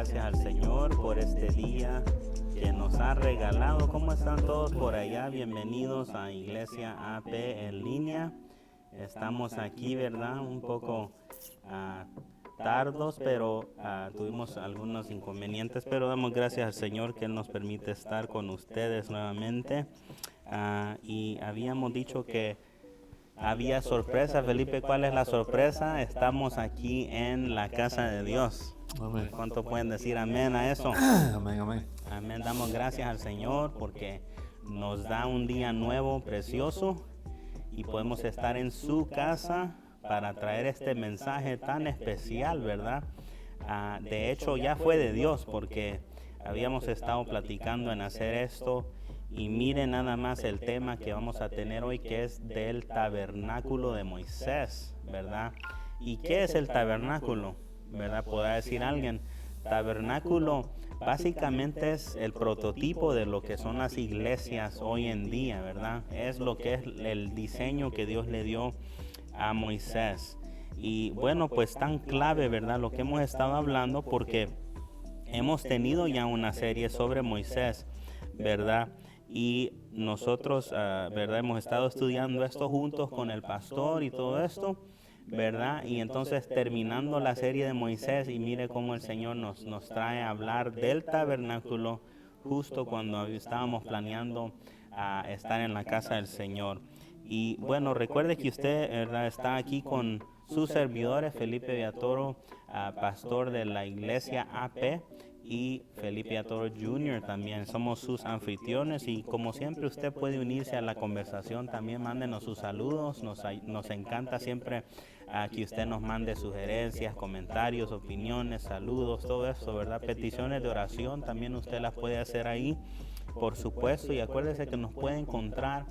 gracias al Señor por este día que nos ha regalado. ¿Cómo están todos por allá? Bienvenidos a Iglesia AP en línea. Estamos aquí, ¿verdad? Un poco tardos, pero tuvimos algunos inconvenientes, pero damos gracias al Señor que Él nos permite estar con ustedes nuevamente. Y habíamos dicho que había sorpresa. Felipe, ¿cuál es la sorpresa? Estamos aquí en la casa de Dios. Amén. ¿Cuánto pueden decir amén a eso? Amén, amén. Amén. Damos gracias al Señor porque nos da un día nuevo, precioso, y podemos estar en su casa para traer este mensaje tan especial, ¿verdad? De hecho, ya fue de Dios porque habíamos estado platicando en hacer esto. Y miren nada más el tema que vamos a tener hoy, que es del tabernáculo de Moisés, ¿verdad? ¿Y qué es el tabernáculo? ¿Verdad? Podrá decir alguien. Tabernáculo básicamente es el prototipo de lo que son las iglesias hoy en día, ¿verdad? Es lo que es el diseño que Dios le dio a Moisés. Y bueno, pues tan clave, ¿verdad? Lo que hemos estado hablando, porque hemos tenido ya una serie sobre Moisés, ¿verdad? Y nosotros, ¿verdad? Hemos estado estudiando esto juntos con el pastor y todo esto, ¿verdad? Y entonces terminando la serie de Moisés, y mire cómo el Señor nos trae a hablar del tabernáculo justo cuando estábamos planeando estar en la casa del Señor. Y bueno, recuerde que usted, ¿verdad?, está aquí con sus servidores, Felipe Villatoro, pastor de la iglesia AP, y Felipe Villatoro Jr. también. Somos sus anfitriones, y como siempre usted puede unirse a la conversación. También mándenos sus saludos. Nos encanta siempre que usted nos mande sugerencias, comentarios, opiniones, saludos, todo eso, ¿verdad? Peticiones de oración también usted las puede hacer ahí, por supuesto. Y acuérdese que nos puede encontrar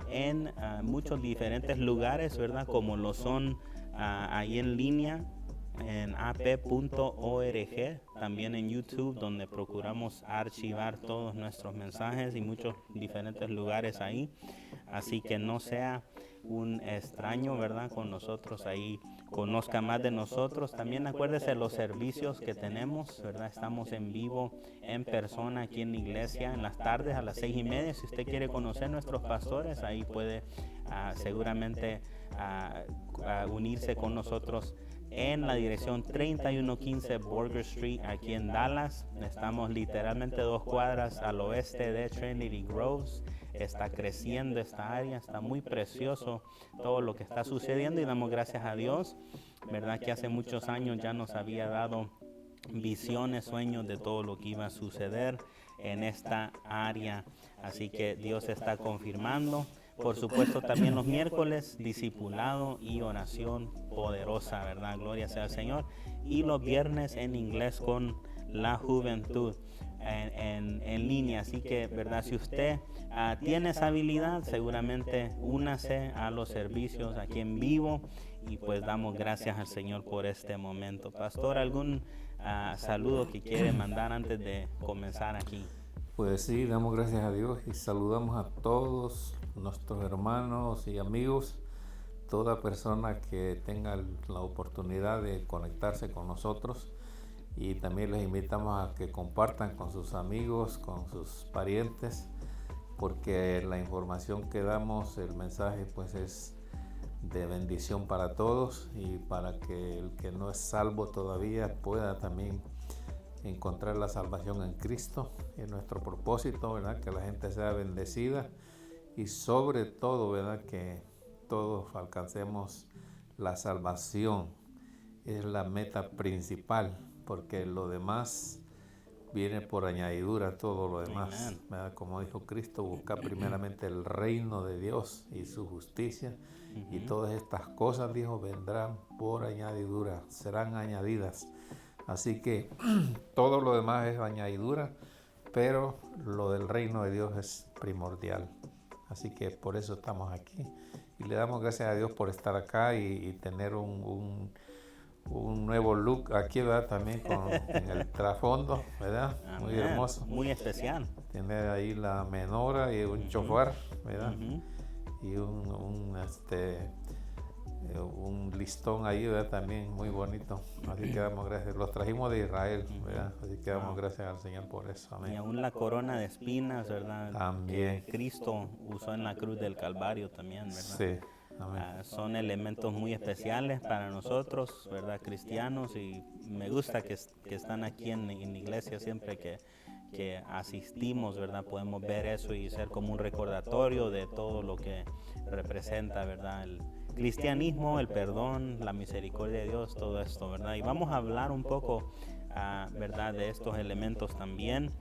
en muchos diferentes lugares, ¿verdad? Como lo son ahí en línea en ap.org, también en YouTube, donde procuramos archivar todos nuestros mensajes, y muchos diferentes lugares ahí. Así que no sea un extraño, ¿verdad?, con nosotros ahí. Conozca más de nosotros. También acuérdese los servicios que tenemos, ¿verdad? Estamos en vivo, en persona, aquí en la iglesia, en las tardes a las 6:30. Si usted quiere conocer nuestros pastores, ahí puede seguramente unirse con nosotros en la dirección 3115 Burger Street, aquí en Dallas. Estamos literalmente 2 cuadras al oeste de Trinity Groves. Está creciendo esta área, está muy precioso todo lo que está sucediendo, y damos gracias a Dios, ¿verdad?, que hace muchos años ya nos había dado visiones, sueños de todo lo que iba a suceder en esta área. Así que Dios está confirmando. Por supuesto, también los miércoles, discipulado y oración poderosa, ¿verdad? Gloria sea al Señor. Y los viernes en inglés con la juventud en línea. Así que, ¿verdad? Si usted tiene esa habilidad, seguramente únase a los servicios aquí en vivo, y pues damos gracias al Señor por este momento. Pastor, ¿algún saludo que quiere mandar antes de comenzar aquí? Pues sí, damos gracias a Dios y saludamos a todos nuestros hermanos y amigos, toda persona que tenga la oportunidad de conectarse con nosotros, y también les invitamos a que compartan con sus amigos, con sus parientes, porque la información que damos, el mensaje, pues es de bendición para todos, y para que el que no es salvo todavía pueda también encontrar la salvación en Cristo. Es nuestro propósito, ¿verdad?, que la gente sea bendecida, y sobre todo, ¿verdad?, que todos alcancemos la salvación. Es la meta principal, porque lo demás viene por añadidura, todo lo demás, ¿verdad? Como dijo Cristo, buscar primeramente el reino de Dios y su justicia, y todas estas cosas, dijo, vendrán por añadidura, serán añadidas. Así que todo lo demás es añadidura, pero lo del reino de Dios es primordial. Así que por eso estamos aquí, y le damos gracias a Dios por estar acá y tener un nuevo look aquí, ¿verdad? También en el trasfondo, ¿verdad? Muy hermoso. Muy especial. Tener ahí la menora y un chofar, ¿verdad? Y un listón ahí, ¿verdad? También muy bonito. Así que damos gracias. Los trajimos de Israel, ¿verdad? Así que damos gracias al Señor por eso. Y Amén. aún la corona de espinas, ¿verdad? También. Que Cristo usó en la cruz del Calvario también, ¿verdad? Sí. Amén. Son elementos muy especiales para nosotros, ¿verdad? Cristianos, y me gusta que están aquí en la iglesia siempre que asistimos, ¿verdad? Podemos ver eso y ser como un recordatorio de todo lo que representa, ¿verdad? El cristianismo, el perdón, la misericordia de Dios, todo esto, ¿verdad? Y vamos a hablar un poco, ¿verdad? De estos elementos también.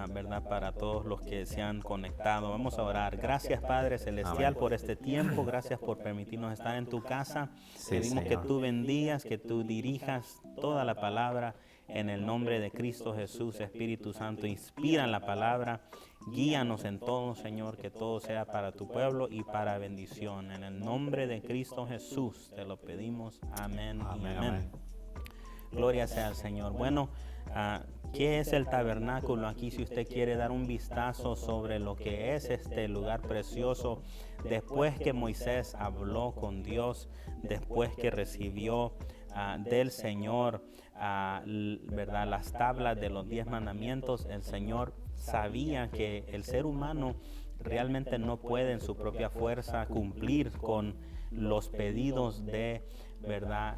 ¿Verdad? Para todos los que se han conectado. Vamos a orar. Gracias, Padre Celestial, por este tiempo. Gracias por permitirnos estar en tu casa. Sí, Pedimos que Señor. tú bendigas, que tú dirijas toda la palabra en el nombre de Cristo Jesús. Espíritu Santo, inspira la palabra. Guíanos en todo, Señor, que todo sea para tu pueblo y para bendición. En el nombre de Cristo Jesús te lo pedimos. Amén, y Amén, amén. amén. Gloria sea al Señor. Bueno, ¿qué es el tabernáculo? Aquí, si usted quiere dar un vistazo sobre lo que es este lugar precioso, después que Moisés habló con Dios, después que recibió del Señor, ¿verdad?, las tablas de los 10 mandamientos, el Señor sabía que el ser humano realmente no puede en su propia fuerza cumplir con los pedidos de, ¿verdad?,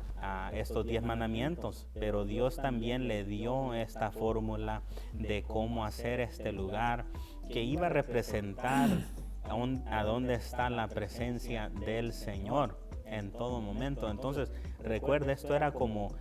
estos 10 mandamientos, pero Dios también le dio esta fórmula de cómo hacer este lugar que iba a representar a dónde está la presencia del Señor en todo momento. Entonces, recuerda, esto era como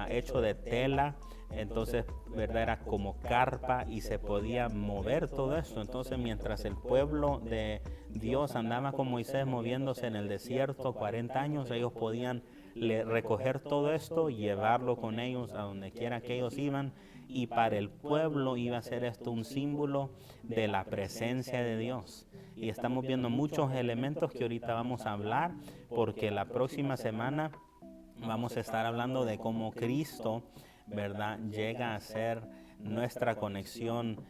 hecho de tela, entonces, ¿verdad?, era como carpa y se podía mover todo esto. Entonces, mientras el pueblo de Dios andaba con Moisés moviéndose en el desierto 40 años, ellos podían recoger todo esto, llevarlo con ellos a donde quiera que ellos iban, y para el pueblo iba a ser esto un símbolo de la presencia de Dios. Y estamos viendo muchos elementos que ahorita vamos a hablar, porque la próxima semana vamos a estar hablando de cómo Cristo, ¿verdad?, llega a ser nuestra conexión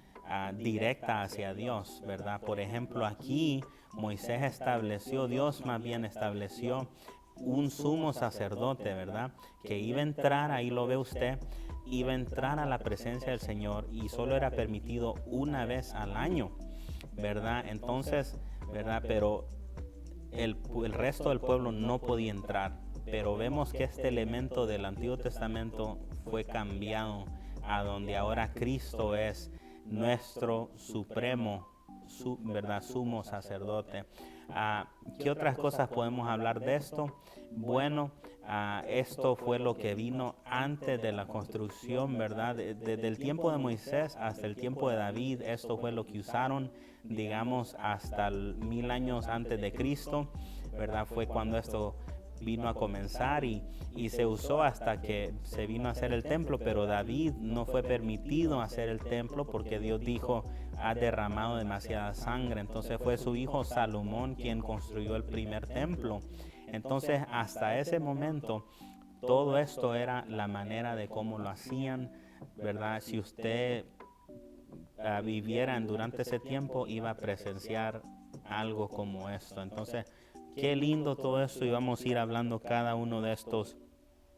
directa hacia Dios, ¿verdad? Por ejemplo, aquí Moisés estableció, Dios más bien estableció un sumo sacerdote, ¿verdad?, que iba a entrar, ahí lo ve usted, iba a entrar a la presencia del Señor y solo era permitido una vez al año, ¿verdad? Entonces, ¿verdad?, pero el resto del pueblo no podía entrar. Pero vemos que este elemento del Antiguo Testamento fue cambiado a donde ahora Cristo es nuestro supremo, ¿verdad?, sumo sacerdote. ¿Qué otras cosas podemos hablar de esto? Bueno, esto fue lo que vino antes de la construcción, ¿verdad? Desde el tiempo de Moisés hasta el tiempo de David, esto fue lo que usaron, digamos, hasta 1000 años antes de Cristo, ¿verdad? Fue cuando esto vino a comenzar y se usó hasta que se vino a hacer el templo, pero David no fue permitido hacer el templo porque Dios dijo: ha derramado demasiada sangre. Entonces fue su hijo Salomón quien construyó el primer templo. Entonces, hasta ese momento, todo esto era la manera de cómo lo hacían, ¿verdad? Si usted viviera durante ese tiempo, iba a presenciar algo como esto. Entonces, qué lindo todo esto, y vamos a ir hablando cada uno de estos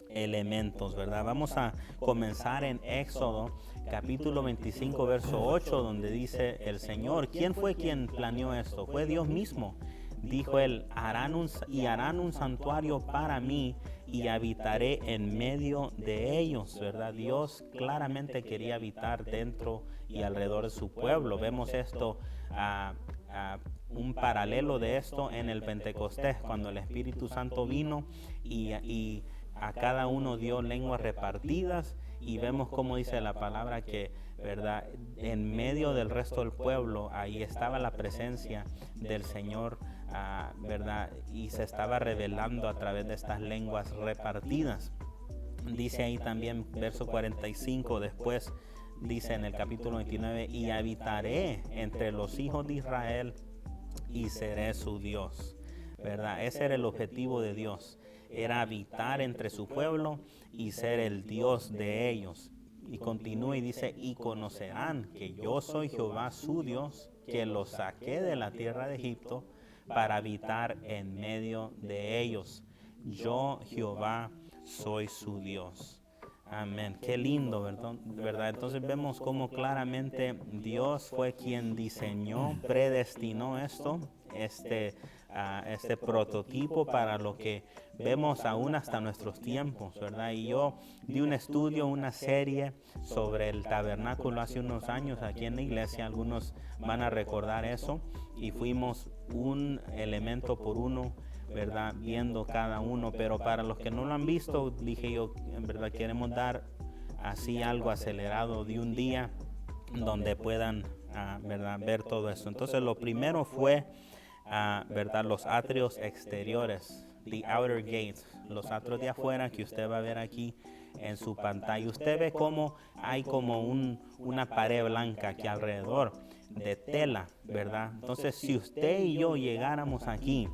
elementos, ¿verdad? Vamos a comenzar en Éxodo capítulo 25 verso 8, donde dice el Señor: ¿quién fue quien planeó esto? Fue Dios mismo. Dijo él: harán un santuario para mí y habitaré en medio de ellos, ¿verdad? Dios claramente quería habitar dentro y alrededor de su pueblo. Vemos esto, un paralelo de esto en el Pentecostés, cuando el Espíritu Santo vino y a cada uno dio lenguas repartidas, y vemos cómo dice la palabra que, ¿verdad?, en medio del resto del pueblo, ahí estaba la presencia del Señor, ¿verdad?, y se estaba revelando a través de estas lenguas repartidas. Dice ahí también, verso 45, después dice en el capítulo 29, y habitaré entre los hijos de Israel y seré su Dios, ¿verdad? Ese era el objetivo de Dios, era habitar entre su pueblo y ser el Dios de ellos. Y continúa y dice: y conocerán que yo soy Jehová su Dios, que los saqué de la tierra de Egipto para habitar en medio de ellos. yo Jehová soy su Dios. Amén. Qué lindo, ¿verdad? Entonces vemos cómo claramente Dios fue quien diseñó, predestinó este prototipo para lo que vemos aún hasta nuestros tiempos, ¿verdad? Y yo di un estudio, una serie sobre el tabernáculo hace unos años aquí en la iglesia, algunos van a recordar eso, y fuimos un elemento por uno, ¿verdad? Viendo cada uno, pero para los que no lo han visto, dije yo, en verdad queremos dar así algo acelerado de un día donde puedan, ¿verdad? Ver todo eso. Entonces lo primero fue, ¿verdad? Los atrios exteriores, the outer gates, los atrios de afuera que usted va a ver aquí en su pantalla. Usted ve cómo hay como una pared blanca aquí alrededor de tela, ¿verdad? Entonces si usted y yo llegáramos aquí,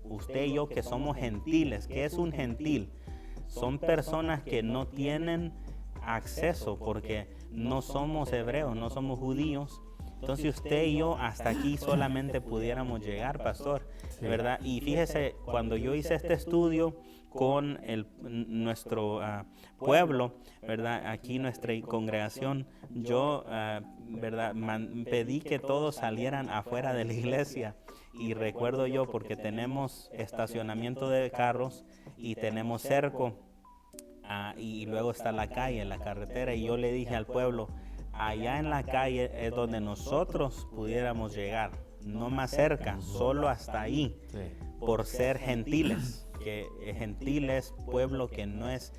usted y yo que somos gentiles, ¿qué es un gentil? Son personas que no tienen acceso porque no somos hebreos, no somos judíos. Entonces usted y yo hasta aquí solamente pudiéramos llegar, pastor, ¿verdad? Y fíjese, cuando yo hice este estudio con nuestro pueblo, ¿verdad? Aquí nuestra congregación, yo, ¿verdad? Pedí que todos salieran afuera de la iglesia. Y recuerdo yo, porque tenemos estacionamiento de carros y tenemos cerco, y luego está la calle, la carretera, y yo le dije al pueblo, allá en la calle es donde nosotros pudiéramos llegar, no más cerca, solo hasta ahí, por ser gentiles, que gentiles, pueblo que no es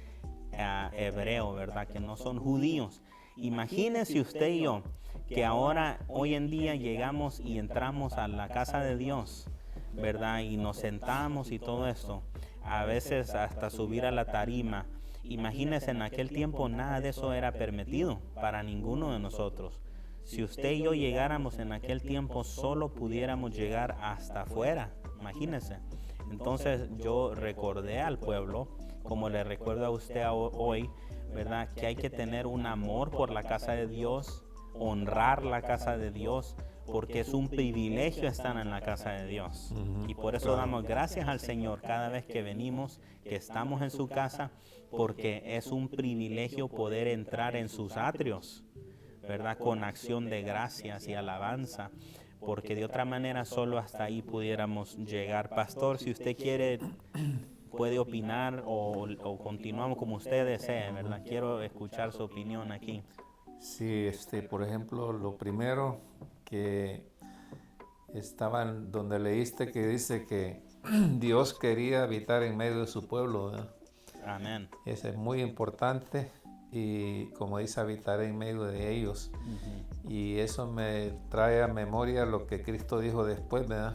hebreo, ¿verdad? Que no son judíos. Imagínese usted y yo, que ahora, hoy en día, llegamos y entramos a la casa de Dios, ¿verdad? Y nos sentamos y todo esto, a veces hasta subir a la tarima. Imagínense, en aquel tiempo nada de eso era permitido para ninguno de nosotros. Si usted y yo llegáramos en aquel tiempo, solo pudiéramos llegar hasta afuera, imagínense. Entonces yo recordé al pueblo, como le recuerdo a usted hoy, ¿verdad? Que hay que tener un amor por la casa de Dios, honrar la casa de Dios, porque es un privilegio estar en la casa de Dios. Y por eso damos gracias al Señor cada vez que venimos, que estamos en su casa, porque es un privilegio poder entrar en sus atrios, ¿verdad? Con acción de gracias y alabanza, porque de otra manera solo hasta ahí pudiéramos llegar. Pastor, si usted quiere, puede opinar o continuamos como usted desee, ¿verdad? Quiero escuchar su opinión aquí. Sí, por ejemplo, lo primero que estaba donde leíste que dice que Dios quería habitar en medio de su pueblo, ¿verdad? Amén. Eso es muy importante y como dice, habitar en medio de ellos. Y eso me trae a memoria lo que Cristo dijo después, ¿verdad?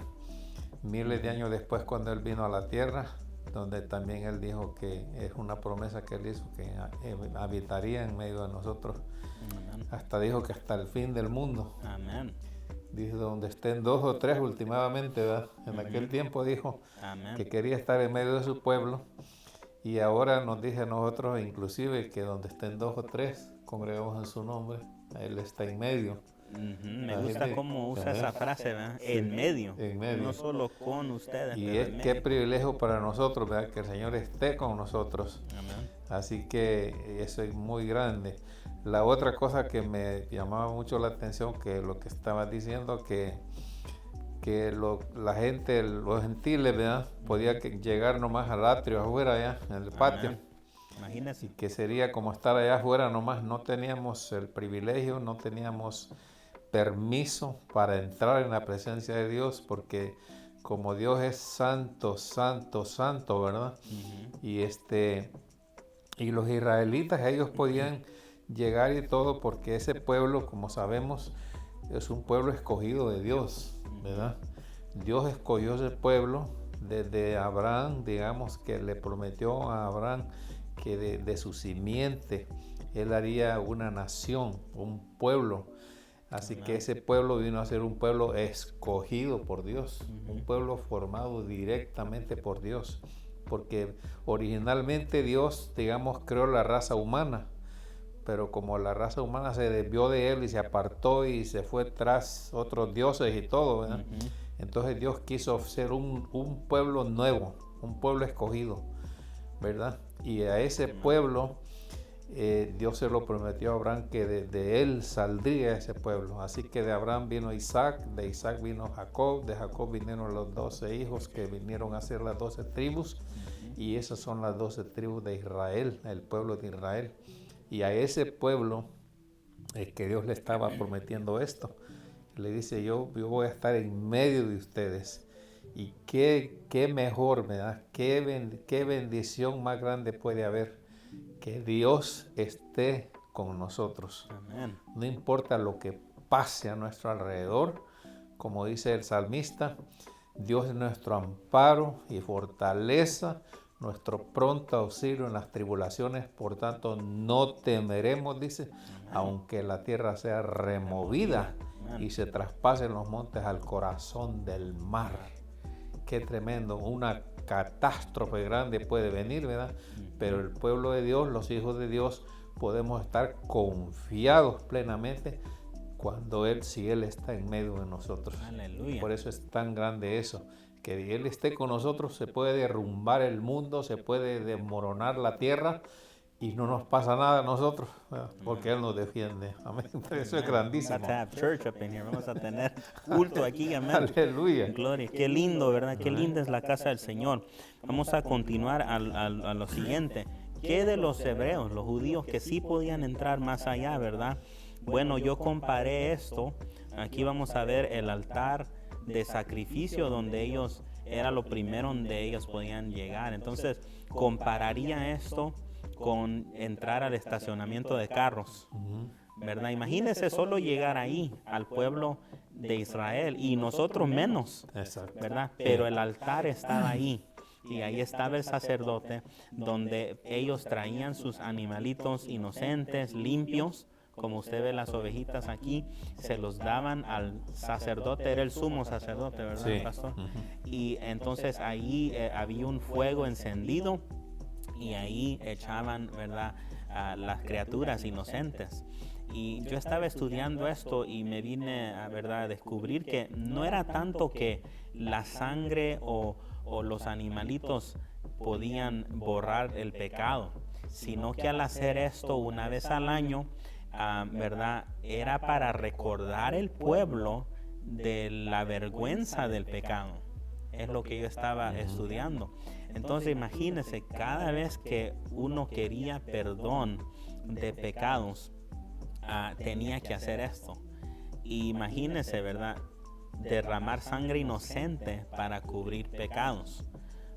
Miles de años después, cuando Él vino a la tierra, donde también Él dijo que es una promesa que Él hizo, que habitaría en medio de nosotros. Amén. Hasta dijo que hasta el fin del mundo. Amén. Dijo, donde estén dos o tres últimamente, ¿verdad? En aquel tiempo dijo Amén. que quería estar en medio de su pueblo. Y ahora nos dice a nosotros, inclusive, que donde estén dos o tres congregamos en su nombre, Él está en medio. Me gusta cómo usa esa frase, ¿verdad? Sí. En medio. No solo con ustedes. Y es qué privilegio para nosotros, ¿verdad? Que el Señor esté con nosotros. Amén. Así que eso es muy grande. La otra cosa que me llamaba mucho la atención, que lo que estabas diciendo, que la gente, los gentiles, ¿verdad? Podía llegar nomás al atrio afuera allá, en el patio. Imagínese. Y que sería como estar allá afuera nomás. No teníamos el privilegio, no teníamos permiso para entrar en la presencia de Dios, porque como Dios es santo, santo, santo, ¿verdad? Y los israelitas, ellos podían llegar y todo, porque ese pueblo, como sabemos, es un pueblo escogido de Dios, ¿verdad? Dios escogió ese pueblo desde Abraham, digamos, que le prometió a Abraham que de su simiente él haría una nación, un pueblo. Así que ese pueblo vino a ser un pueblo escogido por Dios, un pueblo formado directamente por Dios, porque originalmente Dios, digamos, creó la raza humana, pero como la raza humana se desvió de Él y se apartó y se fue tras otros dioses y todo, ¿verdad? Entonces Dios quiso ser un pueblo nuevo, un pueblo escogido, ¿verdad? Y a ese pueblo Dios se lo prometió a Abraham que de él saldría ese pueblo. Así que de Abraham vino Isaac, de Isaac vino Jacob, de Jacob vinieron los 12 hijos que vinieron a ser las 12 tribus, y esas son las 12 tribus de Israel, el pueblo de Israel. Y a ese pueblo que Dios le estaba prometiendo esto, le dice: yo voy a estar en medio de ustedes. Y qué mejor, ¿verdad? Qué bendición más grande puede haber que Dios esté con nosotros. Amén. No importa lo que pase a nuestro alrededor, como dice el salmista, Dios es nuestro amparo y fortaleza, nuestro pronto auxilio en las tribulaciones, por tanto no temeremos, dice, aunque la tierra sea removida y se traspasen los montes al corazón del mar. Qué tremendo, una catástrofe grande puede venir, ¿verdad? Pero el pueblo de Dios, los hijos de Dios, podemos estar confiados plenamente si Él está en medio de nosotros. Aleluya. Por eso es tan grande eso, que Él esté con nosotros, se puede derrumbar el mundo, se puede desmoronar la tierra y no nos pasa nada a nosotros, ¿verdad? Porque Él nos defiende. Amén. Eso es grandísimo. Vamos a have church up in here. Vamos a tener culto aquí. Amén. Aleluya. Gloria. Qué lindo, ¿verdad? Qué linda es la casa del Señor. Vamos a continuar a lo siguiente. ¿Qué de los hebreos, los judíos que sí podían entrar más allá, verdad? Bueno, yo comparé esto. Aquí vamos a ver el altar de sacrificio donde ellos, era lo primero donde ellos podían llegar. Entonces, compararía esto con entrar al estacionamiento de carros, ¿verdad? Imagínense solo llegar ahí, al pueblo de Israel, y nosotros menos, ¿verdad? Pero el altar estaba ahí, y ahí estaba el sacerdote, donde ellos traían sus animalitos inocentes, limpios, como usted ve las ovejitas aquí, se los daban al sacerdote, era el sumo sacerdote, ¿verdad, Sí. pastor? Y entonces ahí había un fuego encendido, y ahí echaban, ¿verdad?, a las criaturas inocentes. Y yo estaba estudiando esto y me vine a descubrir que no era tanto que la sangre o los animalitos podían borrar el pecado, sino que al hacer esto una vez al año, ¿verdad?, era para recordar el pueblo de la vergüenza del pecado. Es lo que yo estaba estudiando. Entonces imagínense, cada vez que uno quería perdón de pecados, tenía que hacer esto. Y imagínense, ¿verdad?, derramar sangre inocente para cubrir pecados,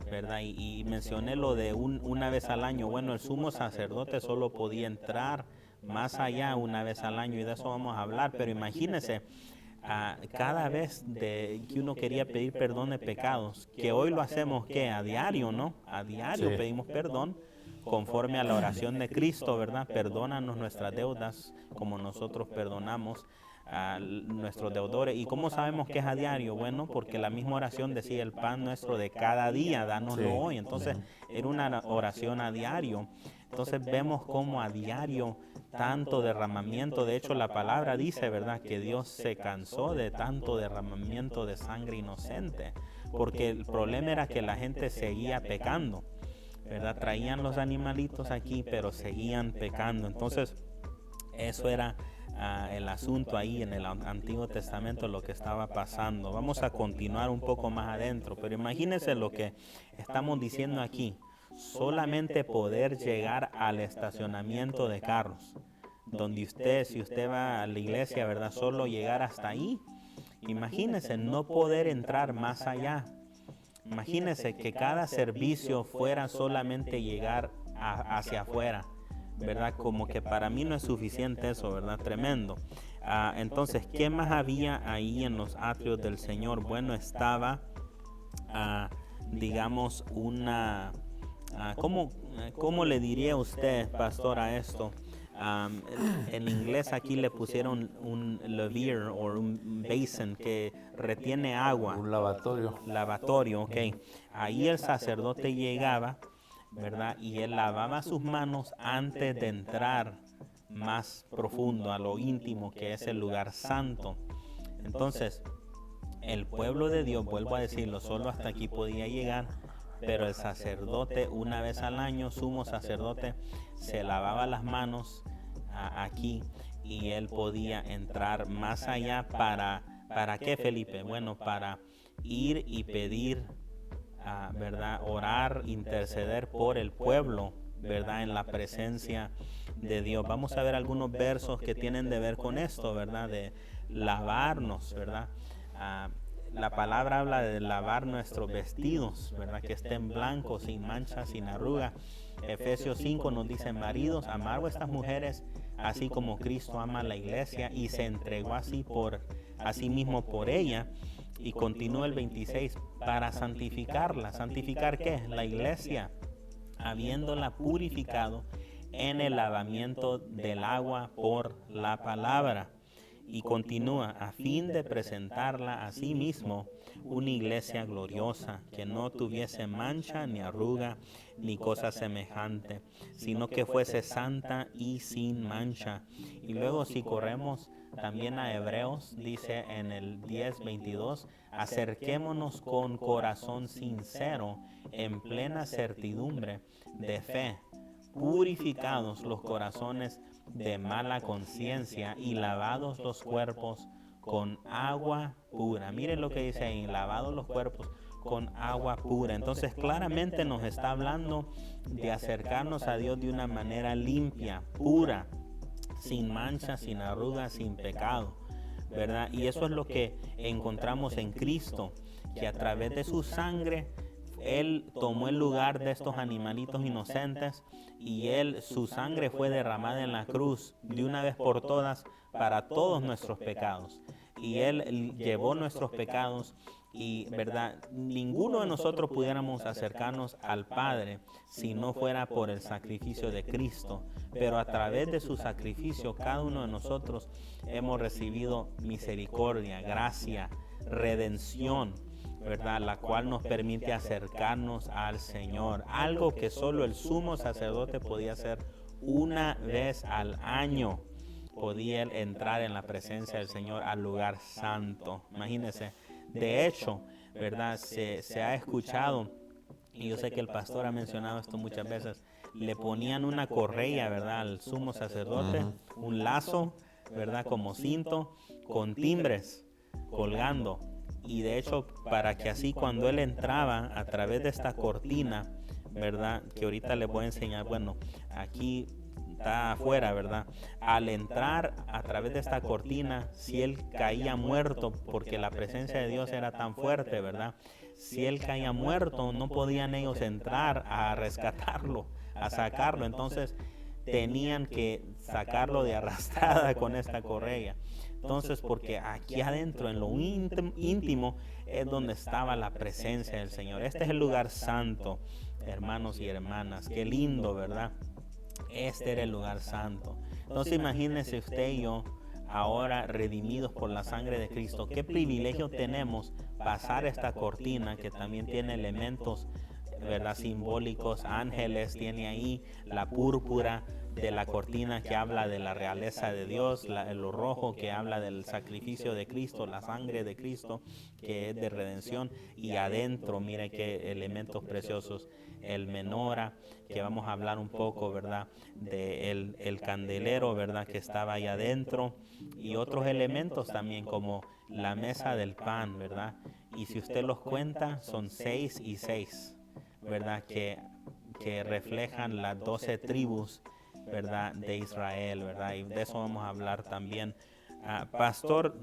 ¿verdad? Y mencioné lo de una vez al año. Bueno, el sumo sacerdote solo podía entrar más allá una vez al año, y de eso vamos a hablar. Pero imagínense, cada vez que uno quería pedir perdón de pecados, que hoy lo hacemos ¿qué? A diario, ¿no? A diario pedimos perdón conforme a la oración de Cristo, ¿verdad? Perdónanos nuestras deudas como nosotros perdonamos a nuestros deudores. ¿Y cómo sabemos que es a diario? Bueno, porque la misma oración decía: el pan nuestro de cada día, dánoslo hoy. Entonces era una oración a diario. Entonces vemos cómo a diario tanto derramamiento. De hecho, la palabra dice, ¿verdad?, que Dios se cansó de tanto derramamiento de sangre inocente, porque el problema era que la gente seguía pecando, ¿verdad? Traían los animalitos aquí, pero seguían pecando. Entonces, eso era el asunto ahí en el Antiguo Testamento, lo que estaba pasando. Vamos a continuar un poco más adentro, pero imagínense lo que estamos diciendo aquí. Solamente poder llegar al estacionamiento de carros, donde si usted va a la iglesia, ¿verdad?, solo llegar hasta ahí. Imagínese no poder entrar más allá. Imagínese que cada servicio fuera solamente llegar hacia afuera, ¿verdad? Como que para mí no es suficiente eso, ¿verdad? Tremendo. Entonces, ¿qué más había ahí en los atrios del Señor? Bueno, estaba, digamos, una... ¿Cómo le diría usted, pastor, a esto? En inglés aquí le pusieron un laver o un basin que retiene agua. Un lavatorio. Lavatorio, ok. Ahí el sacerdote llegaba, ¿verdad? Y él lavaba sus manos antes de entrar más profundo a lo íntimo, que es el lugar santo. Entonces, el pueblo de Dios, vuelvo a decirlo, solo hasta aquí podía llegar, pero el sacerdote una vez al año, sumo sacerdote, se lavaba las manos aquí y él podía entrar más allá. ¿Para qué, Felipe? Bueno, para ir y pedir, ¿verdad? Orar, interceder por el pueblo, ¿verdad? En la presencia de Dios. Vamos a ver algunos versos que tienen de ver con esto, ¿verdad? De lavarnos, ¿verdad? La palabra habla de lavar nuestros vestidos, ¿verdad? Que estén blancos, sin mancha, sin arruga. Efesios 5 nos dice: maridos, amad a vuestras mujeres, así como Cristo ama a la iglesia y se entregó así mismo por ella. Y continúa el 26, para santificarla. ¿Santificar qué? La iglesia, habiéndola purificado en el lavamiento del agua por la palabra. Y continúa, a fin de presentarla a sí mismo una iglesia gloriosa, que no tuviese mancha, ni arruga, ni cosa semejante, sino que fuese santa y sin mancha. Y luego, si corremos también a Hebreos, dice en el 10:22, acerquémonos con corazón sincero, en plena certidumbre de fe, purificados los corazones de mala conciencia y lavados los cuerpos con agua pura. Miren lo que dice ahí: lavados los cuerpos con agua pura. Entonces claramente nos está hablando de acercarnos a Dios de una manera limpia, pura, sin mancha, sin arruga, sin pecado, ¿verdad? Y eso es lo que encontramos en Cristo, que a través de su sangre Él tomó el lugar de estos animalitos inocentes y su sangre fue derramada en la cruz de una vez por todas para todos nuestros pecados. Y Él llevó nuestros pecados y, ¿verdad? Ninguno de nosotros pudiéramos acercarnos al Padre si no fuera por el sacrificio de Cristo. Pero a través de su sacrificio, cada uno de nosotros hemos recibido misericordia, gracia, redención, ¿verdad? La cual nos permite acercarnos al Señor, algo que solo el sumo sacerdote podía hacer una vez al año. Podía él entrar en la presencia del Señor al lugar santo. Imagínense. De hecho, ¿verdad? Se ha escuchado, y yo sé que el pastor ha mencionado esto muchas veces, le ponían una correa, ¿verdad? Al sumo sacerdote, un lazo, ¿verdad? Como cinto, con timbres colgando. Y de hecho, para que así cuando él entraba a través de esta cortina, ¿verdad? Que ahorita les voy a enseñar, bueno, aquí está afuera, ¿verdad? Al entrar a través de esta cortina, si él caía muerto, porque la presencia de Dios era tan fuerte, ¿verdad? Si él caía muerto, no podían ellos entrar a rescatarlo, a sacarlo. Entonces tenían que sacarlo de arrastrada con esta correa. Entonces, porque aquí adentro, en lo íntimo, es donde estaba la presencia del Señor. Este es el lugar santo, hermanos y hermanas. Qué lindo, ¿verdad? Este era el lugar santo. Entonces, imagínense usted y yo, ahora redimidos por la sangre de Cristo, qué privilegio tenemos pasar esta cortina que también tiene elementos, ¿verdad? Simbólicos, ángeles, tiene ahí la púrpura de la cortina que habla de la realeza de Dios, lo rojo que habla del sacrificio de Cristo, la sangre de Cristo que es de redención, y adentro, mire qué elementos preciosos, el menora, que vamos a hablar un poco, ¿verdad? De el candelero, ¿verdad? Que estaba ahí adentro, y otros elementos también como la mesa del pan, ¿verdad? Y si usted los cuenta, son 6 y 6, ¿verdad? Que reflejan las 12 tribus, ¿verdad? De Israel, ¿verdad? Y de eso vamos a hablar también. Pastor,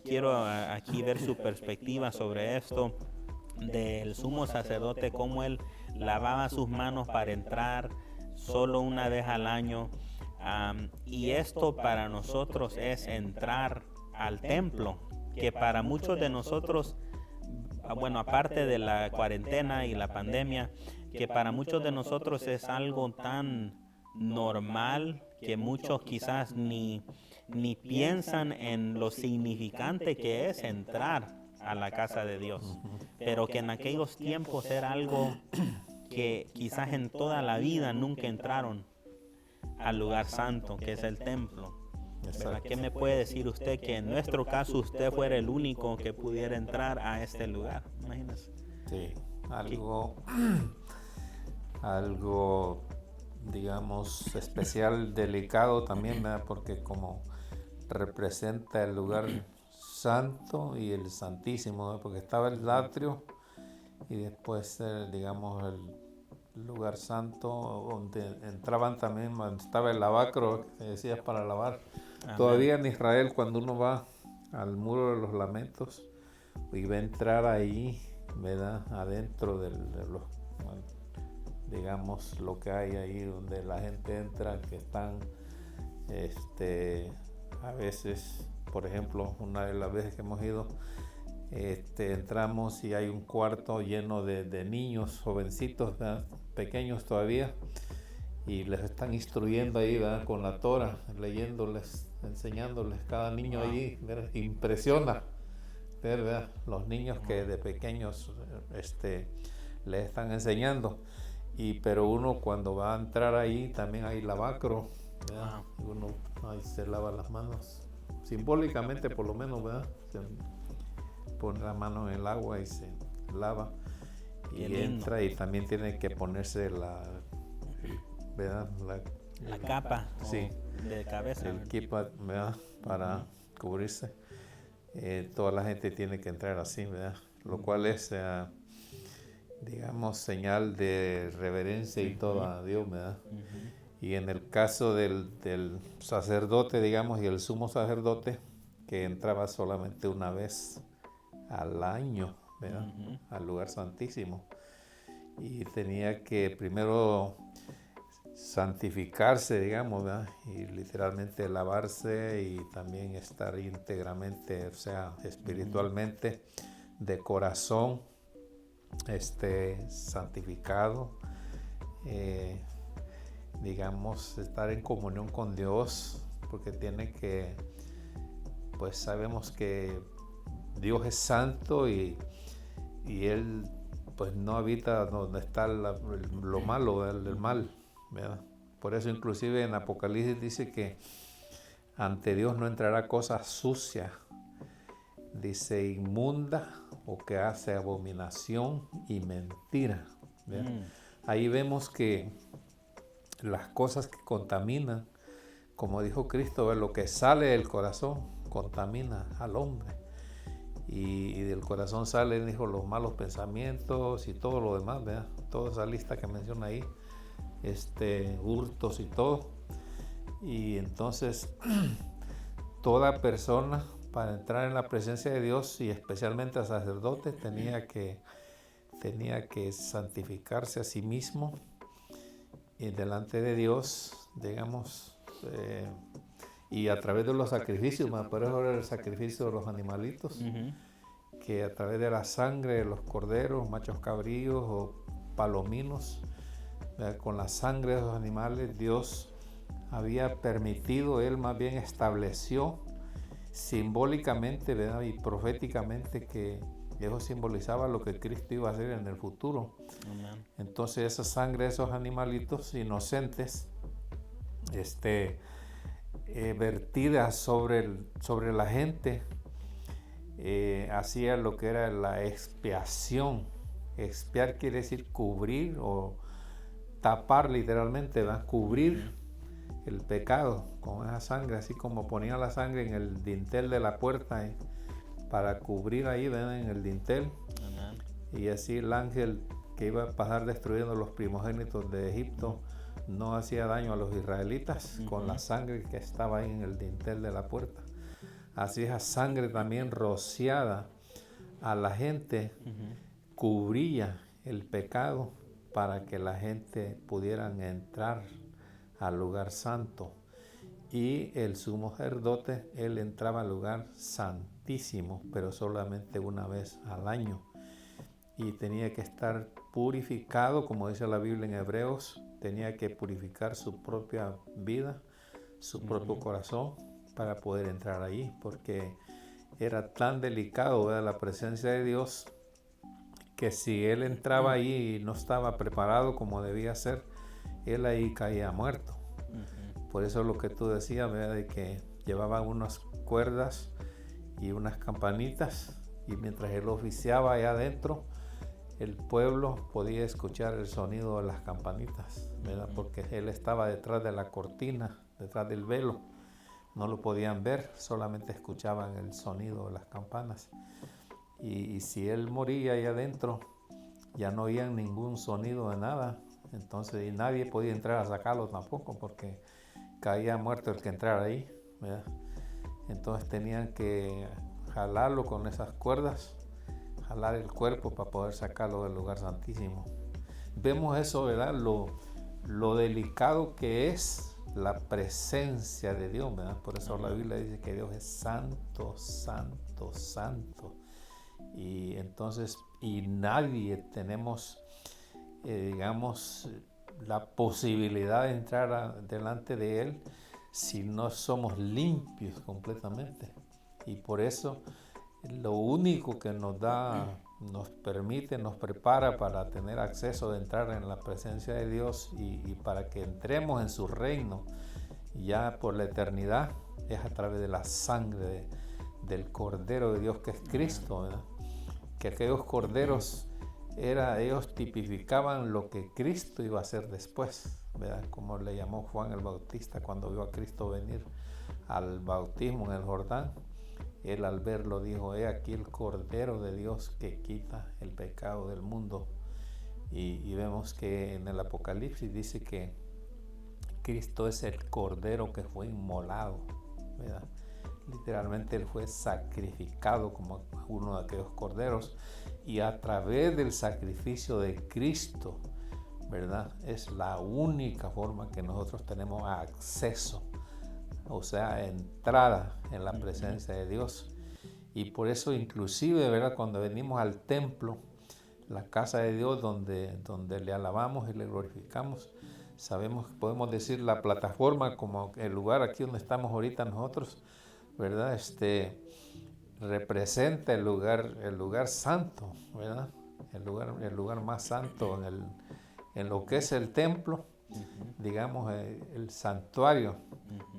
quiero aquí ver su perspectiva sobre esto del sumo sacerdote, cómo él lavaba sus manos para entrar solo una vez al año. Y esto para nosotros es entrar al templo, que para muchos de nosotros, bueno, aparte de la cuarentena y la pandemia, que para muchos de nosotros es algo tan normal que muchos quizás ni piensan en lo significante que es entrar a la casa de Dios, pero que en aquellos tiempos era algo que quizás en toda la vida nunca entraron al lugar santo, que es el templo. ¿Verdad? ¿Qué me puede decir usted que en nuestro caso usted fuera el único que pudiera entrar a este lugar? Imagínese. Sí, algo, digamos, especial, delicado también, ¿verdad? Porque como representa el lugar santo y el santísimo, ¿verdad? Porque estaba el atrio y después, digamos, el lugar santo donde entraban también, estaba el lavacro, que decías, para lavar. Amén. Todavía en Israel, cuando uno va al muro de los lamentos y va a entrar ahí, ¿verdad? Adentro de los, digamos, lo que hay ahí donde la gente entra, que están, a veces, por ejemplo, una de las veces que hemos ido, entramos y hay un cuarto lleno de niños, jovencitos, ¿verdad? Pequeños todavía, y les están instruyendo ahí, ¿verdad? Con la Torah, leyéndoles, enseñándoles, cada niño allí, ¿verdad? Impresiona ver, ¿verdad? Los niños que de pequeños les están enseñando. Pero uno cuando va a entrar ahí también hay lavacro, ¿verdad? Y uno ahí se lava las manos, simbólicamente por lo menos, ¿verdad? Se pone la mano en el agua y se lava y entra, y también tiene que ponerse ¿verdad? La capa, sí, de cabeza, el kippah, ¿verdad? Para cubrirse. Toda la gente tiene que entrar así, ¿verdad? Lo cual es, digamos, señal de reverencia y todo a Dios, ¿verdad? Y en el caso del sacerdote, digamos, y el sumo sacerdote, que entraba solamente una vez al año, ¿verdad? Al lugar santísimo, y tenía que primero santificarse, digamos, ¿verdad? Y literalmente lavarse y también estar íntegramente, o sea, espiritualmente, de corazón, santificado, digamos, estar en comunión con Dios, porque tiene que, pues sabemos que Dios es santo y Él pues no habita donde está lo malo, el mal, ¿verdad? Por eso inclusive en Apocalipsis dice que ante Dios no entrará cosa sucia, dice inmunda o que hace abominación y mentira, ¿verdad? Ahí vemos que las cosas que contaminan, como dijo Cristo, ¿verdad? Lo que sale del corazón contamina al hombre. Y del corazón salen, dijo, los malos pensamientos y todo lo demás, ¿verdad? Toda esa lista que menciona ahí, hurtos y todo. Y entonces, toda persona para entrar en la presencia de Dios, y especialmente al sacerdote, tenía que santificarse a sí mismo y delante de Dios, digamos, y a través de los sacrificios, por eso era el sacrificio de los animalitos, que a través de la sangre de los corderos, machos cabríos o palominos, con la sangre de esos animales, Dios había permitido, Él más bien estableció simbólicamente, ¿verdad? Y proféticamente, que eso simbolizaba lo que Cristo iba a hacer en el futuro. Amén. Entonces esa sangre de esos animalitos inocentes, vertida sobre la gente, hacía lo que era la expiación. Expiar quiere decir cubrir o tapar, literalmente, ¿verdad? Cubrir el pecado con esa sangre, así como ponía la sangre en el dintel de la puerta, para cubrir ahí, ¿verdad? En el dintel. Amén. Y así el ángel que iba a pasar destruyendo los primogénitos de Egipto no hacía daño a los israelitas con la sangre que estaba ahí en el dintel de la puerta. Así esa sangre también rociada a la gente cubría el pecado para que la gente pudieran entrar al lugar santo. Y el sumo sacerdote, él entraba al lugar santísimo, pero solamente una vez al año. Y tenía que estar purificado, como dice la Biblia en Hebreos, tenía que purificar su propia vida, su propio corazón, para poder entrar allí, porque era tan delicado, ¿verdad? La presencia de Dios, que si él entraba ahí y no estaba preparado como debía ser, él ahí caía muerto. Por eso lo que tú decías, ¿verdad? De que llevaban unas cuerdas y unas campanitas, y mientras él oficiaba allá adentro, el pueblo podía escuchar el sonido de las campanitas, ¿verdad? Porque él estaba detrás de la cortina, detrás del velo. No lo podían ver, solamente escuchaban el sonido de las campanas. Y si él moría ahí adentro, ya no oían ningún sonido de nada. Entonces, y nadie podía entrar a sacarlo tampoco, porque caía muerto el que entrara ahí, ¿verdad? Entonces tenían que jalarlo con esas cuerdas, jalar el cuerpo para poder sacarlo del lugar santísimo. Vemos eso, ¿verdad? Lo delicado que es la presencia de Dios, ¿verdad? Por eso la Biblia dice que Dios es santo, santo, santo. Y entonces, y nadie tenemos, digamos, la posibilidad de entrar delante de Él si no somos limpios completamente. Y por eso lo único que nos da, nos permite, nos prepara para tener acceso de entrar en la presencia de Dios y para que entremos en su reino ya por la eternidad, es a través de la sangre del Cordero de Dios, que es Cristo, ¿verdad? Que aquellos corderos ellos tipificaban lo que Cristo iba a hacer después, ¿verdad? Como le llamó Juan el Bautista cuando vio a Cristo venir al bautismo en el Jordán. Él al verlo dijo: he aquí el Cordero de Dios que quita el pecado del mundo. Y vemos que en el Apocalipsis dice que Cristo es el Cordero que fue inmolado, ¿verdad? Literalmente Él fue sacrificado como uno de aquellos corderos, y a través del sacrificio de Cristo, ¿verdad? Es la única forma que nosotros tenemos acceso, o sea, entrada en la presencia de Dios. Y por eso inclusive, ¿verdad? Cuando venimos al templo, la casa de Dios donde le alabamos y le glorificamos, sabemos que podemos decir la plataforma como el lugar aquí donde estamos ahorita nosotros, ¿verdad? Representa el lugar santo, ¿verdad? El lugar más santo en lo que es el templo, digamos, el santuario,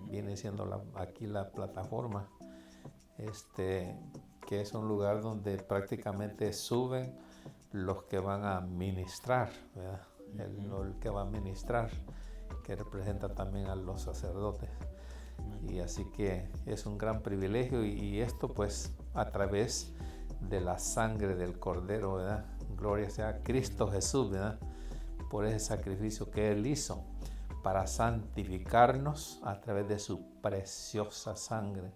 viene siendo aquí la plataforma, que es un lugar donde prácticamente suben los que van a ministrar, ¿verdad? El que va a ministrar, que representa también a los sacerdotes. Y así que es un gran privilegio, y esto pues a través de la sangre del Cordero, ¿verdad? Gloria sea a Cristo Jesús, ¿verdad? Por ese sacrificio que Él hizo para santificarnos a través de su preciosa sangre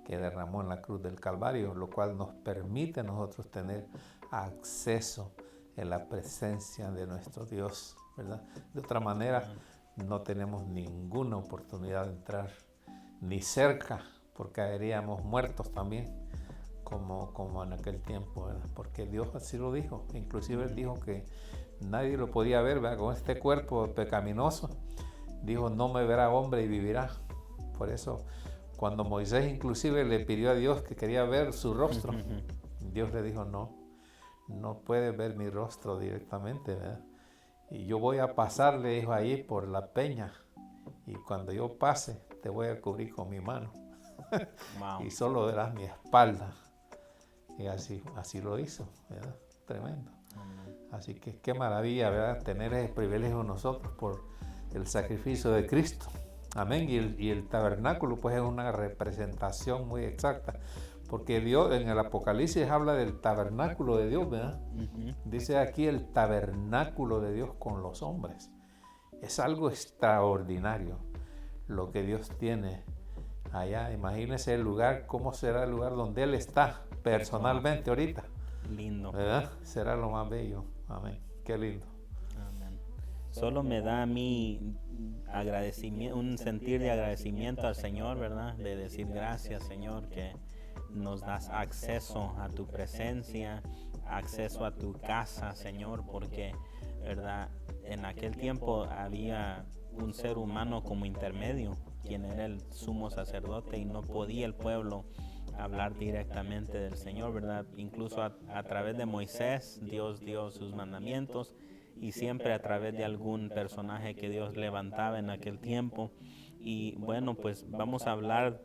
que derramó en la cruz del Calvario, lo cual nos permite a nosotros tener acceso en la presencia de nuestro Dios, ¿verdad? De otra manera no tenemos ninguna oportunidad de entrar ni cerca, porque caeríamos muertos también, como en aquel tiempo, ¿verdad? Porque Dios así lo dijo. Inclusive Él dijo que nadie lo podía ver, ¿verdad? Con este cuerpo pecaminoso. Dijo: no me verá hombre y vivirá. Por eso, cuando Moisés inclusive le pidió a Dios que quería ver su rostro, Dios le dijo: no puedes ver mi rostro directamente, ¿verdad? Y yo voy a pasar, le dijo, ahí por la peña, y cuando yo pase te voy a cubrir con mi mano. Wow. Y solo verás mi espalda. Y así lo hizo, ¿verdad? Tremendo. Así que qué maravilla, ¿verdad? Tener ese privilegio nosotros por el sacrificio de Cristo. Amén. Y el tabernáculo pues es una representación muy exacta, porque Dios en el Apocalipsis habla del tabernáculo de Dios, ¿verdad? Dice aquí el tabernáculo de Dios con los hombres. Es algo extraordinario lo que Dios tiene allá. Imagínense el lugar, cómo será el lugar donde Él está personalmente ahorita. Lindo. ¿Verdad? Será lo más bello. Amén. Qué lindo. Amén. Solo me da a mí agradecimiento, un sentir de agradecimiento al Señor, ¿verdad? De decir gracias, Señor, que nos das acceso a tu presencia, acceso a tu casa, Señor, porque, ¿verdad? En aquel tiempo había un ser humano como intermedio, quien era el sumo sacerdote, y no podía el pueblo hablar directamente del Señor, ¿verdad? Incluso a través de Moisés, Dios dio sus mandamientos, y siempre a través de algún personaje que Dios levantaba en aquel tiempo. Y bueno, pues vamos a hablar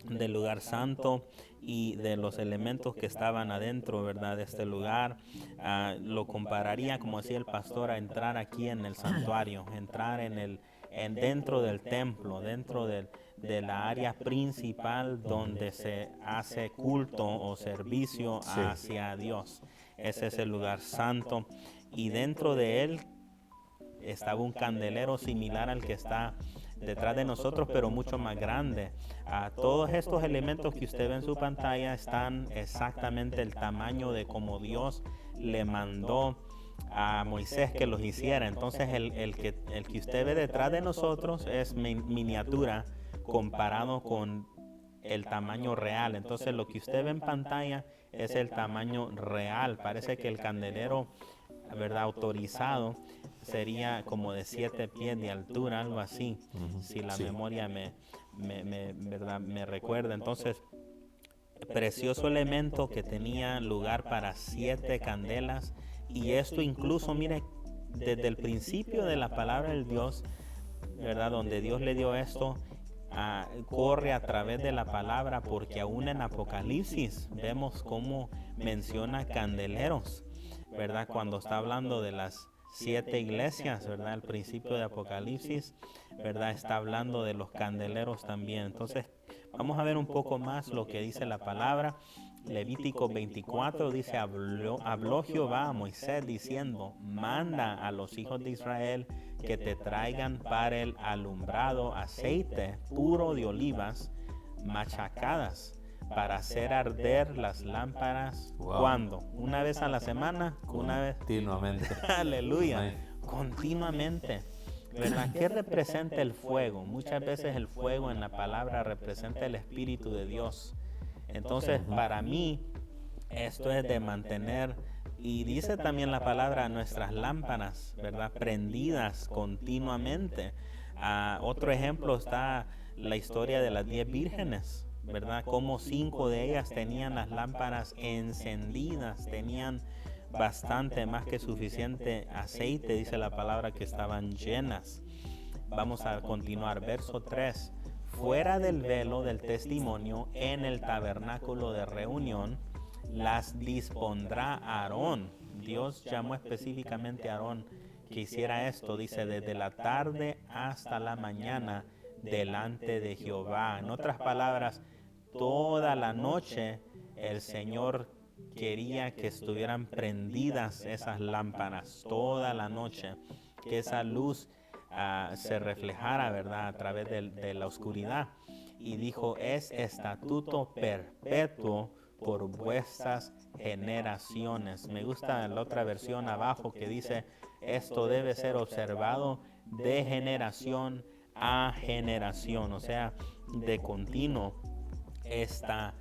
del lugar santo y de los elementos que estaban adentro, ¿verdad?, de este lugar. Lo compararía, como decía el pastor, a entrar aquí en el santuario, entrar dentro del templo, dentro de la área principal donde se hace culto o servicio hacia Dios. Ese es el lugar santo, y dentro de él estaba un candelero similar al que está detrás de nosotros, pero mucho más grande. Todos estos elementos que usted ve en su pantalla están exactamente el tamaño de como Dios le mandó a Moisés que los hiciera. Entonces el que usted ve detrás de nosotros es miniatura comparado con el tamaño real. Entonces lo que usted ve en pantalla es el tamaño real. Parece que el candelero, ¿verdad?, autorizado sería como de 7 pies de altura, algo así, si la memoria ¿verdad?, me recuerda. Entonces, precioso elemento que tenía lugar para 7 candelas, y esto incluso, mire, desde el principio de la palabra del Dios, ¿verdad?, donde Dios le dio esto, corre a través de la palabra, porque aún en Apocalipsis vemos cómo menciona candeleros, ¿verdad?, cuando está hablando de las 7 iglesias, ¿verdad?, al principio de Apocalipsis, ¿verdad?, está hablando de los candeleros también. Entonces, vamos a ver un poco más lo que dice la palabra. Levítico 24 dice: habló Jehová a Moisés diciendo, manda a los hijos de Israel que te traigan para el alumbrado aceite puro de olivas machacadas, para hacer arder las lámparas. ¿Cuándo? ¿Una vez a la semana? ¿Una vez? Continuamente. Aleluya. Continuamente. ¿Verdad? ¿Qué representa el fuego? Muchas veces el fuego en la palabra representa el Espíritu de Dios. Entonces, para mí, esto es de mantener, y dice también la palabra, nuestras lámparas, ¿verdad?, prendidas continuamente. Otro ejemplo está la historia de las 10 vírgenes, ¿verdad? Como 5 de ellas tenían las lámparas encendidas, tenían bastante, más que suficiente aceite, dice la palabra, que estaban llenas. Vamos a continuar, verso 3. Fuera del velo del testimonio, en el tabernáculo de reunión, las dispondrá Aarón. Dios llamó específicamente a Aarón que hiciera esto. Dice, desde la tarde hasta la mañana delante de Jehová. En otras palabras, toda la noche el Señor quería que estuvieran prendidas esas lámparas, toda la noche, que esa luz se reflejara, ¿verdad?, a través de la oscuridad. Y dijo, es estatuto perpetuo por vuestras generaciones. Me gusta la otra versión abajo que dice, esto debe ser observado de generación a generación, o sea, de continuo esta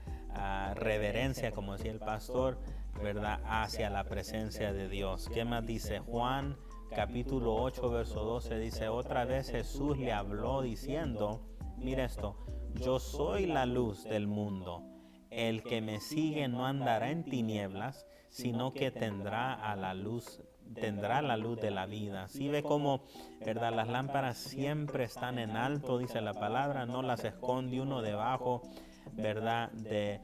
reverencia, como decía el pastor, ¿verdad?, hacia la presencia de Dios. ¿Qué más dice? Juan capítulo 8, verso 12 dice, otra vez Jesús le habló diciendo, mira esto, yo soy la luz del mundo. El que me sigue no andará en tinieblas, sino que tendrá la luz de la vida. ¿Sí ve cómo, verdad, las lámparas siempre están en alto, dice la palabra, no las esconde uno debajo, verdad, de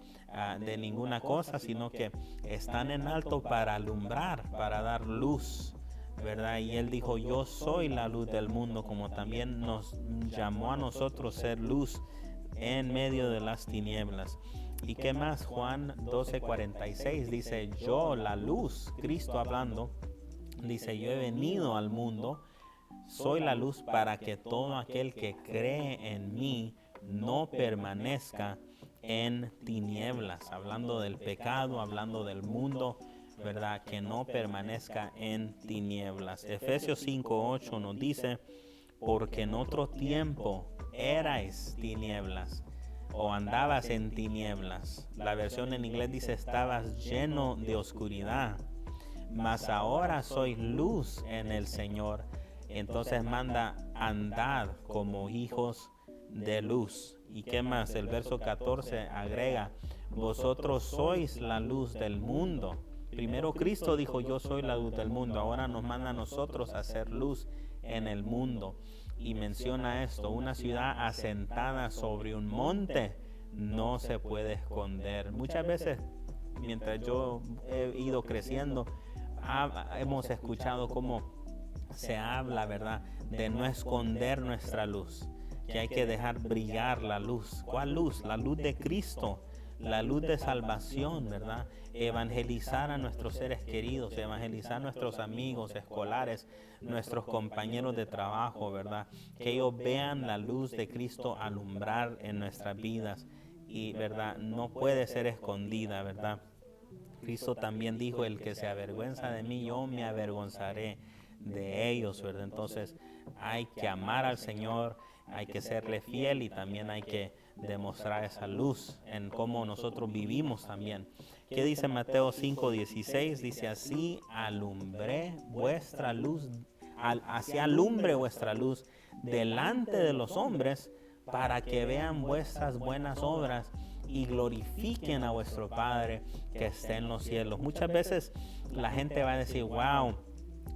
ninguna cosa, sino que están en alto para alumbrar, para dar luz, ¿verdad? Y él dijo, yo soy la luz del mundo, como también nos llamó a nosotros ser luz en medio de las tinieblas. ¿Y qué más? Juan 12:46 dice, yo la luz, Cristo hablando, dice, yo he venido al mundo, soy la luz para que todo aquel que cree en mí no permanezca en tinieblas, hablando del pecado, hablando del mundo, ¿verdad?, que no permanezca en tinieblas. Efesios 5:8 nos dice, porque en otro tiempo erais tinieblas, o andabas en tinieblas. La versión en inglés dice, estabas lleno de oscuridad, mas ahora sois luz en el Señor. Entonces manda, andad como hijos de luz. ¿Y qué más? El verso 14 agrega, vosotros sois la luz del mundo. Primero Cristo dijo, yo soy la luz del mundo. Ahora nos manda a nosotros a hacer luz en el mundo. Y menciona esto, una ciudad asentada sobre un monte, no se puede esconder. Muchas veces, mientras yo he ido creciendo, hemos escuchado cómo se habla, ¿verdad?, de no esconder nuestra luz, que hay que dejar brillar la luz. ¿Cuál luz? La luz de Cristo, la luz de salvación, ¿verdad? Evangelizar a nuestros seres queridos, evangelizar a nuestros amigos escolares, nuestros compañeros de trabajo, ¿verdad? Que ellos vean la luz de Cristo alumbrar en nuestras vidas y, ¿verdad?, no puede ser escondida, ¿verdad? Cristo también dijo: el que se avergüenza de mí, yo me avergonzaré de ellos, ¿verdad? Entonces hay que amar al Señor, hay que serle fiel y también hay que demostrar esa luz en cómo nosotros vivimos también. ¿Qué dice Mateo 5:16? Dice: así alumbre vuestra luz, así alumbre vuestra luz delante de los hombres, para que vean vuestras buenas obras y glorifiquen a vuestro Padre que está en los cielos. Muchas veces la gente va a decir: wow,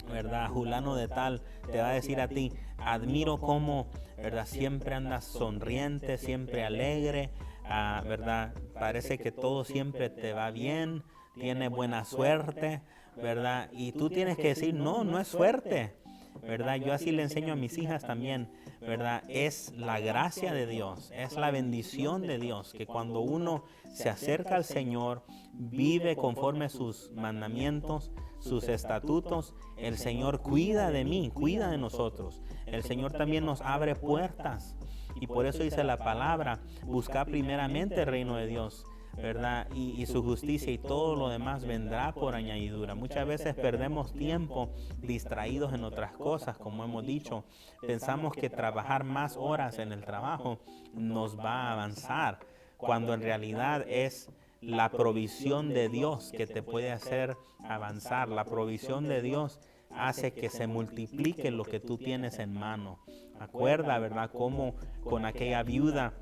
¿verdad? Fulano de tal te va a decir a ti: admiro cómo, ¿verdad?, siempre andas sonriente, siempre alegre, ¿verdad? Parece que todo siempre te va bien, tienes buena suerte, ¿verdad? Y tú tienes que decir: no, no es suerte, ¿verdad? Yo así le enseño a mis hijas también, ¿verdad? Es la gracia de Dios, es la bendición de Dios, que cuando uno se acerca al Señor, vive conforme sus mandamientos, sus estatutos, el Señor cuida de mí, cuida de nosotros. El Señor también nos abre puertas. Y por eso dice la palabra: buscar primeramente el reino de Dios, ¿verdad? Y su justicia, y todo lo demás vendrá por añadidura. Muchas veces perdemos tiempo distraídos en otras cosas, como hemos dicho. Pensamos que trabajar más horas en el trabajo nos va a avanzar, cuando en realidad es la provisión de Dios que te puede hacer avanzar. La provisión de Dios hace que se multiplique lo que tú tienes en mano. Acuerda, ¿verdad?, cómo con aquella viuda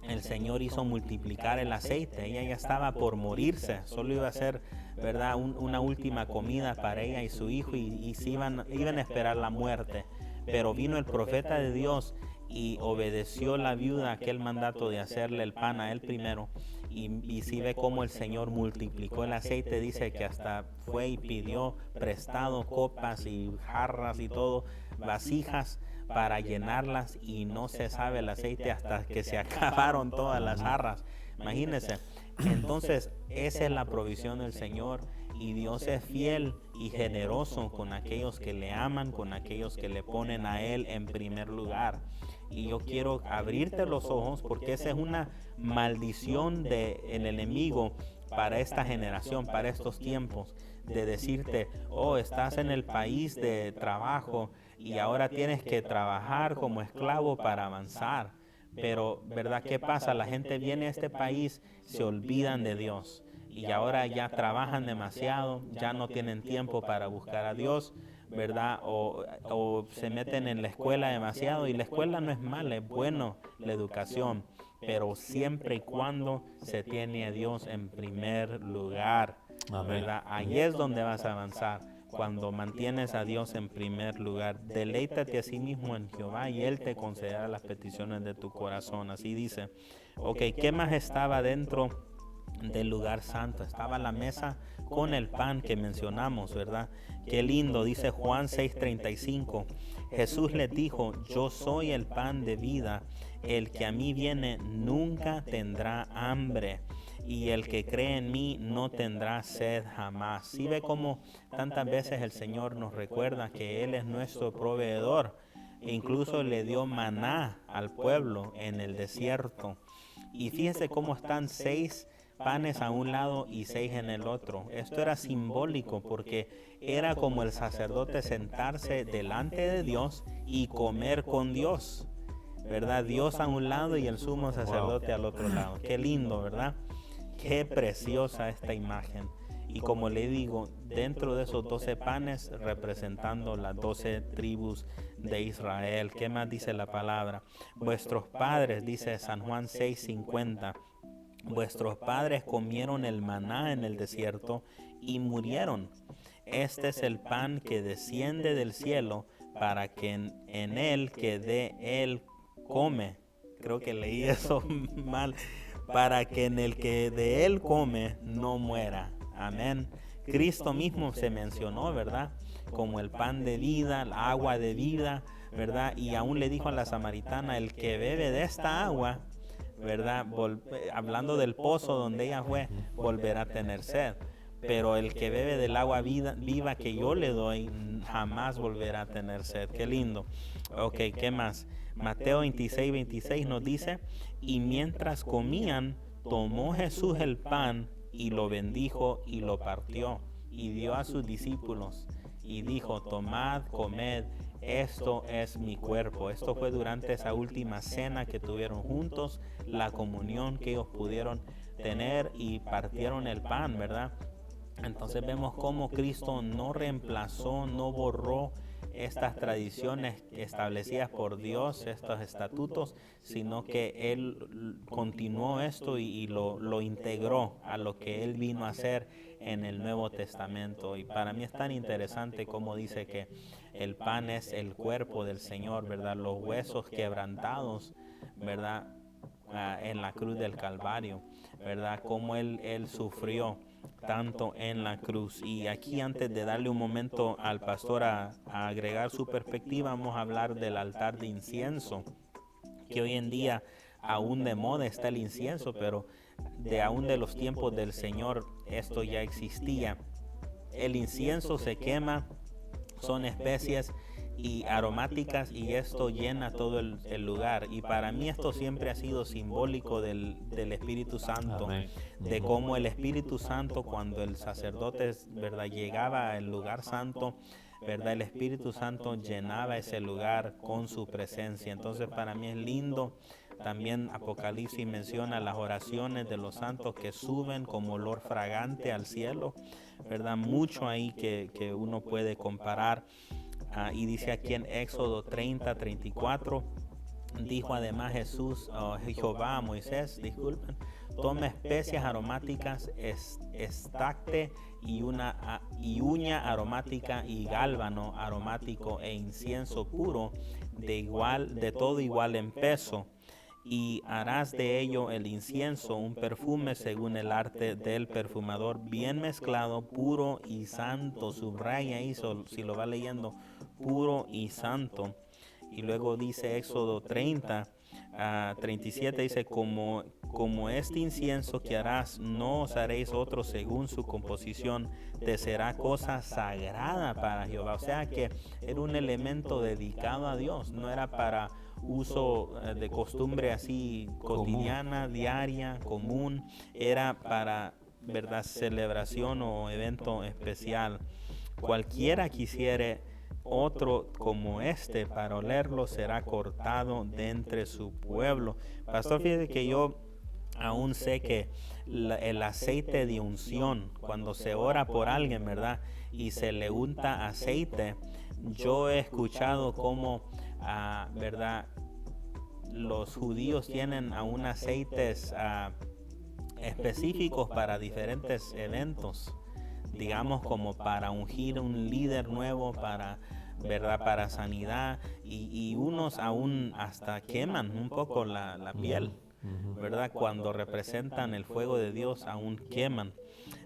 el Señor hizo multiplicar el aceite. Ella ya estaba por morirse, solo iba a ser, ¿verdad?, una última comida para ella y su hijo, y se iban a esperar la muerte. Pero vino el profeta de Dios y obedeció la viuda aquel mandato de hacerle el pan a él primero. Y si ve cómo el Señor multiplicó el aceite, dice que hasta fue y pidió prestado copas y jarras y todo, vasijas, para llenarlas, y no se sabe el aceite hasta que se acabaron todas las jarras. Imagínense. Entonces, esa es la provisión del Señor, y Dios es fiel y generoso con aquellos que le aman, con aquellos que le ponen a Él en primer lugar. Y yo quiero abrirte los ojos, porque esa es una maldición del enemigo para esta generación, para estos tiempos, de decirte: oh, estás en el país de trabajo y ahora tienes que trabajar como esclavo para avanzar. Pero, ¿verdad?, ¿qué pasa? La gente viene a este país, se olvidan de Dios, y ahora ya trabajan demasiado, ya no tienen tiempo para buscar a Dios, ¿verdad? O se meten en la escuela demasiado, y la escuela no es mala, es bueno la educación, pero siempre y cuando se tiene a Dios en primer lugar, ¿verdad? Ahí es donde vas a avanzar, cuando mantienes a Dios en primer lugar. Deleítate a sí mismo en Jehová, y Él te concederá las peticiones de tu corazón. Así dice. Ok, ¿qué más estaba dentro del lugar santo? Estaba la mesa con el pan que mencionamos, ¿verdad? Qué lindo, dice Juan 6:35. Jesús les dijo: yo soy el pan de vida, el que a mí viene nunca tendrá hambre, y el que cree en mí no tendrá sed jamás. ¿Sí ve cómo tantas veces el Señor nos recuerda que Él es nuestro proveedor? E incluso le dio maná al pueblo en el desierto. Y fíjese cómo están 6 panes a un lado y 6 en el otro. Esto era simbólico, porque era como el sacerdote sentarse delante de Dios y comer con Dios, ¿verdad? Dios a un lado y el sumo sacerdote al otro lado. Qué lindo, ¿verdad? Qué preciosa esta imagen. Y como le digo, dentro de esos 12 panes, representando las 12 tribus de Israel. ¿Qué más dice la palabra? Vuestros padres, dice San Juan 6:50, vuestros padres comieron el maná en el desierto y murieron. Este es el pan que desciende del cielo, para que en él que de él come. Creo que leí eso mal, para que en el que de él come no muera. Amén. Cristo mismo se mencionó, ¿verdad? Como el pan de vida, el agua de vida, ¿verdad? Y aún le dijo a la samaritana, el que bebe de esta agua, ¿verdad? Hablando del pozo donde ella fue, volverá a tener sed. Pero el que bebe del agua viva que yo le doy, jamás volverá a tener sed. Qué lindo. Ok, ¿qué más? Mateo 26 nos dice, y mientras comían, tomó Jesús el pan y lo bendijo y lo partió y dio a sus discípulos y dijo, tomad, comed, esto es mi cuerpo. Esto fue durante esa última cena que tuvieron juntos, la comunión que ellos pudieron tener y partieron el pan, ¿verdad? Entonces vemos cómo Cristo no reemplazó, no borró estas tradiciones establecidas por Dios, estos estatutos, sino que Él continuó esto y lo integró a lo que Él vino a hacer en el Nuevo Testamento. Y para mí es tan interesante como dice que el pan es el cuerpo del Señor, ¿verdad? Los huesos quebrantados, ¿verdad? En la cruz del Calvario, ¿verdad? Cómo Él sufrió tanto en la cruz. Y aquí, antes de darle un momento al pastor a agregar su perspectiva, vamos a hablar del altar de incienso, que hoy en día aún de moda está el incienso, pero aún de los tiempos del Señor esto ya existía. El incienso se quema, son especies y aromáticas, y esto llena todo el lugar. Y para mí esto siempre ha sido simbólico del Espíritu Santo. Amén. De cómo el Espíritu Santo, cuando el sacerdote, ¿verdad?, llegaba al lugar santo, ¿verdad?, el Espíritu Santo llenaba ese lugar con su presencia. Entonces para mí es lindo. También Apocalipsis menciona las oraciones de los santos que suben como olor fragante al cielo, ¿verdad? Mucho ahí que uno puede comparar. Y dice aquí en Éxodo 30:34, dijo además Jehová a Moisés, toma especias aromáticas, estacte y uña aromática y gálbano aromático e incienso puro de todo igual en peso, y harás de ello el incienso un perfume según el arte del perfumador, bien mezclado, puro y santo. Subraya ahí, si lo va leyendo, puro y santo. Y luego dice Éxodo 37, dice, como este incienso que harás, no os haréis otro según su composición, te será cosa sagrada para Jehová. O sea que era un elemento dedicado a Dios, no era para uso de costumbre así cotidiana, diaria, común, era para, ¿verdad?, celebración o evento especial. Cualquiera quisiere otro como este para olerlo será cortado de entre su pueblo. Pastor, fíjese que yo aún sé que el aceite de unción, cuando se ora por alguien, ¿verdad?, y se le unta aceite, yo he escuchado cómo, ¿verdad?, los judíos tienen aún aceites específicos para diferentes eventos, digamos como para ungir un líder nuevo, para, ¿verdad?, para sanidad, y unos aún hasta queman un poco la piel, ¿verdad? Cuando representan el fuego de Dios aún queman,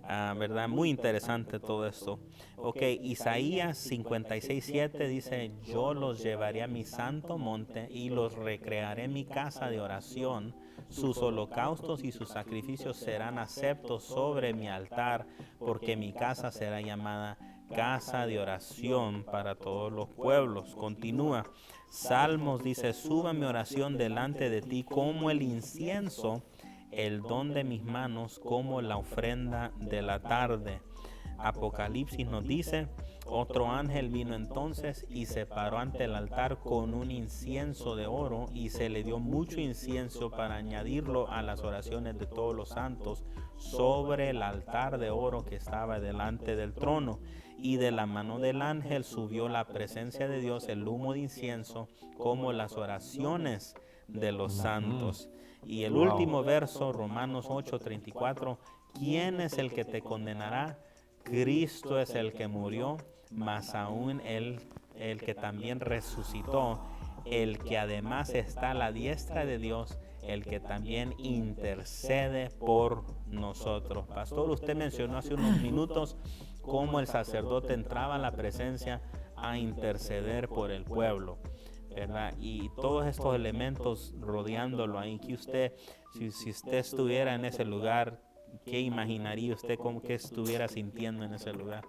¿verdad? Muy interesante todo esto. Ok, Isaías 56:7 dice, yo los llevaré a mi santo monte y los recrearé en mi casa de oración. Sus holocaustos y sus sacrificios serán aceptos sobre mi altar, porque mi casa será llamada casa de oración para todos los pueblos. Continúa. Salmos dice, suba mi oración delante de ti como el incienso, el don de mis manos como la ofrenda de la tarde. Apocalipsis nos dice, otro ángel vino entonces y se paró ante el altar con un incienso de oro, y se le dio mucho incienso para añadirlo a las oraciones de todos los santos sobre el altar de oro que estaba delante del trono. Y de la mano del ángel subió la presencia de Dios, el humo de incienso, como las oraciones de los santos. Y el último verso, Romanos 8:34, ¿quién es el que te condenará? Cristo es el que murió, mas aún el que también resucitó, el que además está a la diestra de Dios, el que también intercede por nosotros. Pastor, usted mencionó hace unos minutos cómo el sacerdote entraba en la presencia a interceder por el pueblo, ¿verdad? Y todos estos elementos rodeándolo ahí, que usted, si usted estuviera en ese lugar, ¿qué imaginaría usted cómo que estuviera sintiendo en ese lugar?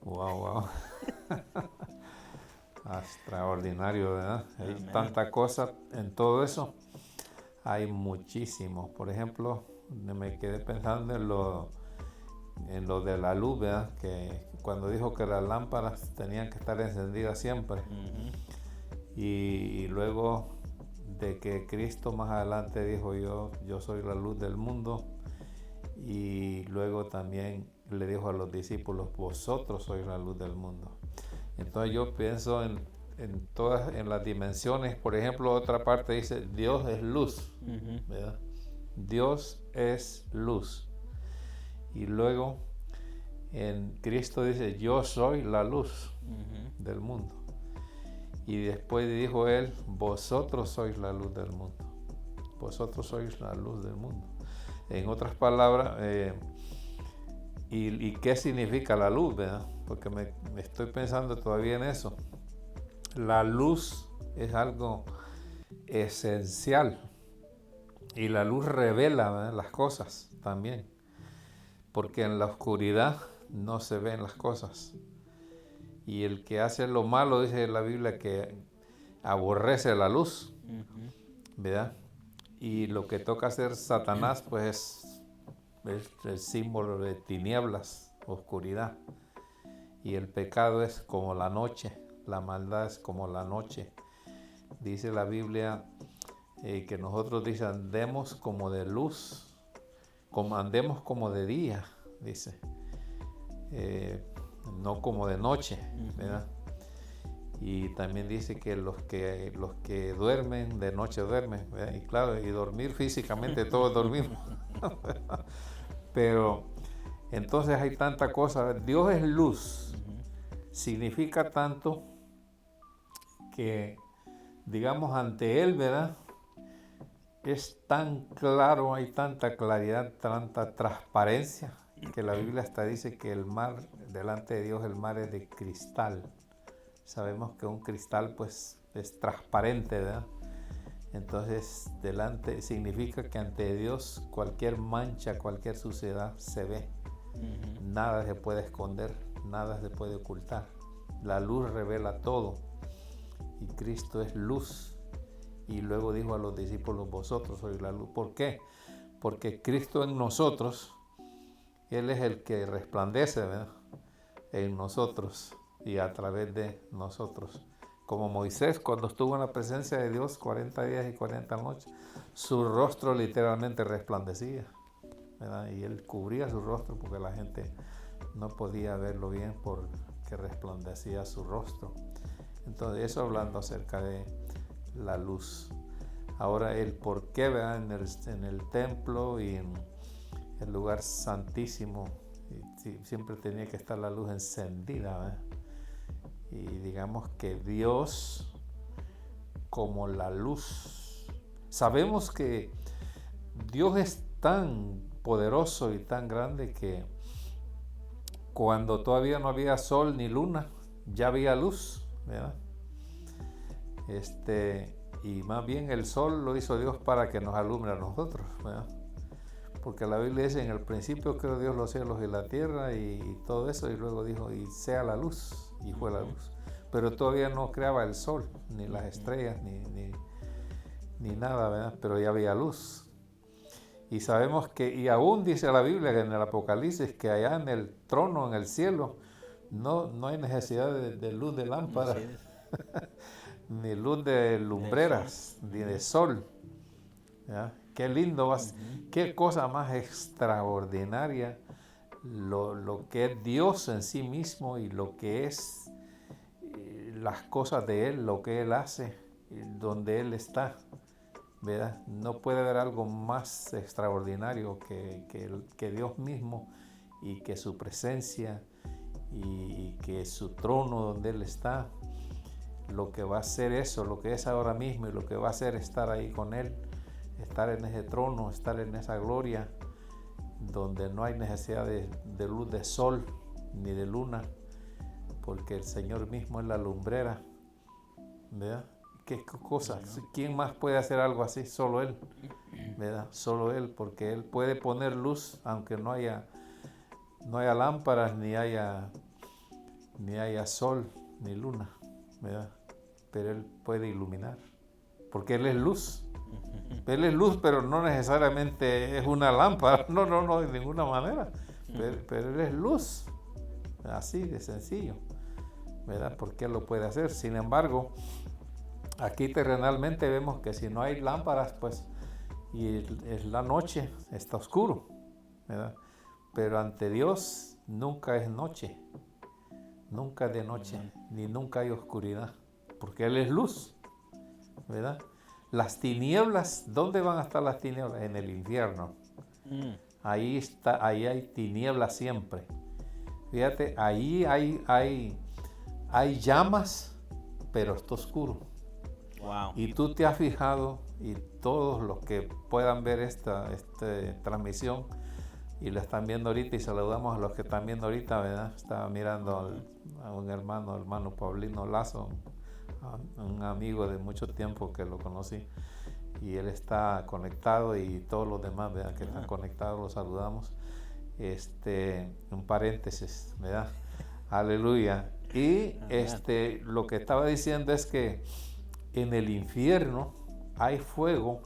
Wow. Extraordinario, ¿verdad? Hay Amén. tanta cosa en todo eso. Hay muchísimos. Por ejemplo, me quedé pensando en lo de la luz, ¿verdad? Que cuando dijo que las lámparas tenían que estar encendidas siempre. Y luego de que Cristo más adelante dijo yo soy la luz del mundo, y luego también le dijo a los discípulos, vosotros sois la luz del mundo. Entonces yo pienso en las dimensiones. Por ejemplo, otra parte dice Dios es luz, ¿verdad? Dios es luz. Y luego en Cristo dice yo soy la luz del mundo. Y después dijo él, vosotros sois la luz del mundo. Vosotros sois la luz del mundo. En otras palabras, ¿y qué significa la luz, verdad? Porque me estoy pensando todavía en eso. La luz es algo esencial. Y la luz revela, ¿verdad?, las cosas también. Porque en la oscuridad no se ven las cosas. Y el que hace lo malo, dice la Biblia, que aborrece la luz, ¿verdad? Y lo que toca hacer Satanás, pues es el símbolo de tinieblas, oscuridad. Y el pecado es como la noche, la maldad es como la noche. Dice la Biblia que nosotros, dice, andemos como de luz, andemos como de día, dice. No como de noche, ¿verdad? Y también dice que los que duermen de noche duermen, ¿verdad? Y claro, y dormir físicamente todos dormimos. Pero entonces hay tanta cosa. Dios es luz. Significa tanto que, digamos, ante Él, ¿verdad?, es tan claro, hay tanta claridad, tanta transparencia, que la Biblia hasta dice que el mar, delante de Dios, el mar es de cristal. Sabemos que un cristal pues es transparente, ¿verdad? Entonces delante significa que ante Dios cualquier mancha, cualquier suciedad se ve. Nada se puede esconder, nada se puede ocultar. La luz revela todo y Cristo es luz. Y luego dijo a los discípulos, vosotros sois la luz. ¿Por qué? Porque Cristo en nosotros, Él es el que resplandece, ¿verdad?, en nosotros y a través de nosotros. Como Moisés, cuando estuvo en la presencia de Dios 40 días y 40 noches, su rostro literalmente resplandecía, ¿verdad? Y él cubría su rostro porque la gente no podía verlo bien porque resplandecía su rostro. Entonces, eso hablando acerca de la luz. Ahora, el por qué, ¿verdad?, en el templo y en el lugar santísimo, siempre tenía que estar la luz encendida, ¿verdad? Y digamos que Dios como la luz. Sabemos que Dios es tan poderoso y tan grande que cuando todavía no había sol ni luna, ya había luz, ¿verdad? Y más bien el sol lo hizo Dios para que nos alumbre a nosotros, ¿verdad? Porque la Biblia dice, en el principio creó Dios los cielos y la tierra y todo eso, y luego dijo, y sea la luz, y fue la luz. Pero todavía no creaba el sol, ni las estrellas, ni nada, ¿verdad? Pero ya había luz. Y sabemos que, y aún dice la Biblia que en el Apocalipsis, que allá en el trono, en el cielo, no hay necesidad de luz de lámpara, ni luz de lumbreras, ni de sol, ¿ya? Qué lindo, qué cosa más extraordinaria lo que es Dios en sí mismo y lo que es las cosas de Él, lo que Él hace, donde Él está, ¿verdad? No puede haber algo más extraordinario que Dios mismo y que su presencia y que su trono donde Él está, lo que va a ser eso, lo que es ahora mismo y lo que va a ser estar ahí con Él. estar en ese trono, estar en esa gloria, donde no hay necesidad de luz de sol ni de luna, porque el Señor mismo es la lumbrera, ¿verdad? ¿Qué cosa? ¿Quién más puede hacer algo así? Solo Él, ¿verdad? Solo Él, porque Él puede poner luz, aunque no haya lámparas, ni haya sol, ni luna, ¿verdad? Pero Él puede iluminar, porque Él es luz. Él es luz, pero no necesariamente es una lámpara, no, de ninguna manera. Pero Él es luz, así de sencillo, ¿verdad? Porque Él lo puede hacer. Sin embargo, aquí terrenalmente vemos que si no hay lámparas, pues, y es la noche, está oscuro, ¿verdad? Pero ante Dios nunca es noche, nunca es de noche, ni nunca hay oscuridad, porque Él es luz, ¿verdad? Las tinieblas, ¿dónde van a estar las tinieblas? En el infierno. Ahí hay tinieblas siempre. Fíjate, ahí hay llamas, pero está oscuro. Wow. Y tú te has fijado, y todos los que puedan ver esta transmisión y la están viendo ahorita, y saludamos a los que están viendo ahorita, ¿verdad? Estaba mirando a un hermano Paulino Lazo, un amigo de mucho tiempo que lo conocí, y él está conectado, y todos los demás, ¿verdad?, que están conectados, los saludamos. Un paréntesis, ¿verdad? Aleluya. Y lo que estaba diciendo es que en el infierno hay fuego,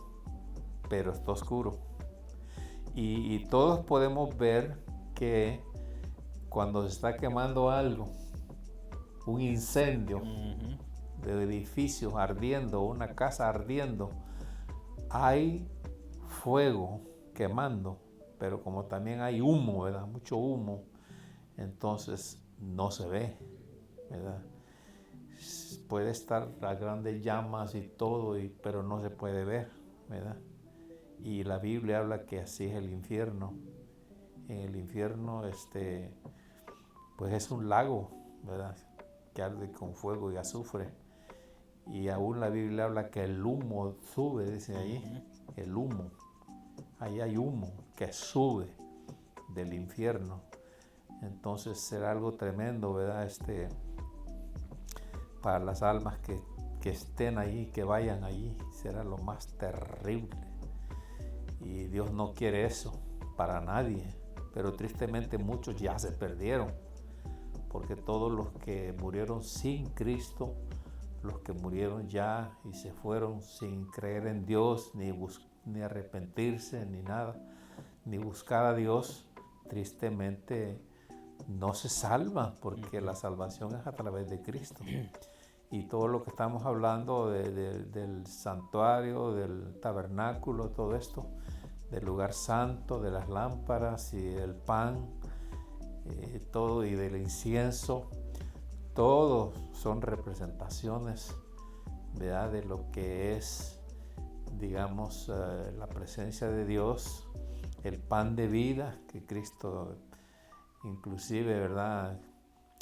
pero está oscuro. Y todos podemos ver que cuando se está quemando algo, un incendio de edificios ardiendo, una casa ardiendo, hay fuego quemando, pero como también hay humo, ¿verdad? Mucho humo, entonces no se ve, ¿verdad? Puede estar las grandes llamas y todo, pero no se puede ver, ¿verdad? Y la Biblia habla que así es el infierno. En el infierno, pues es un lago, ¿verdad?, que arde con fuego y azufre. Y aún la Biblia habla que el humo sube, dice ahí, el humo. Ahí hay humo que sube del infierno. Entonces será algo tremendo, ¿verdad? Para las almas que estén allí, que vayan allí, será lo más terrible. Y Dios no quiere eso para nadie. Pero tristemente muchos ya se perdieron, porque todos los que murieron sin Cristo, los que murieron ya y se fueron sin creer en Dios, ni arrepentirse, ni nada, ni buscar a Dios, tristemente no se salvan, porque la salvación es a través de Cristo. Y todo lo que estamos hablando del santuario, del tabernáculo, todo esto, del lugar santo, de las lámparas y del pan, todo, y del incienso, todos son representaciones, ¿verdad?, de lo que es, digamos, la presencia de Dios, el pan de vida que Cristo, inclusive, ¿verdad?,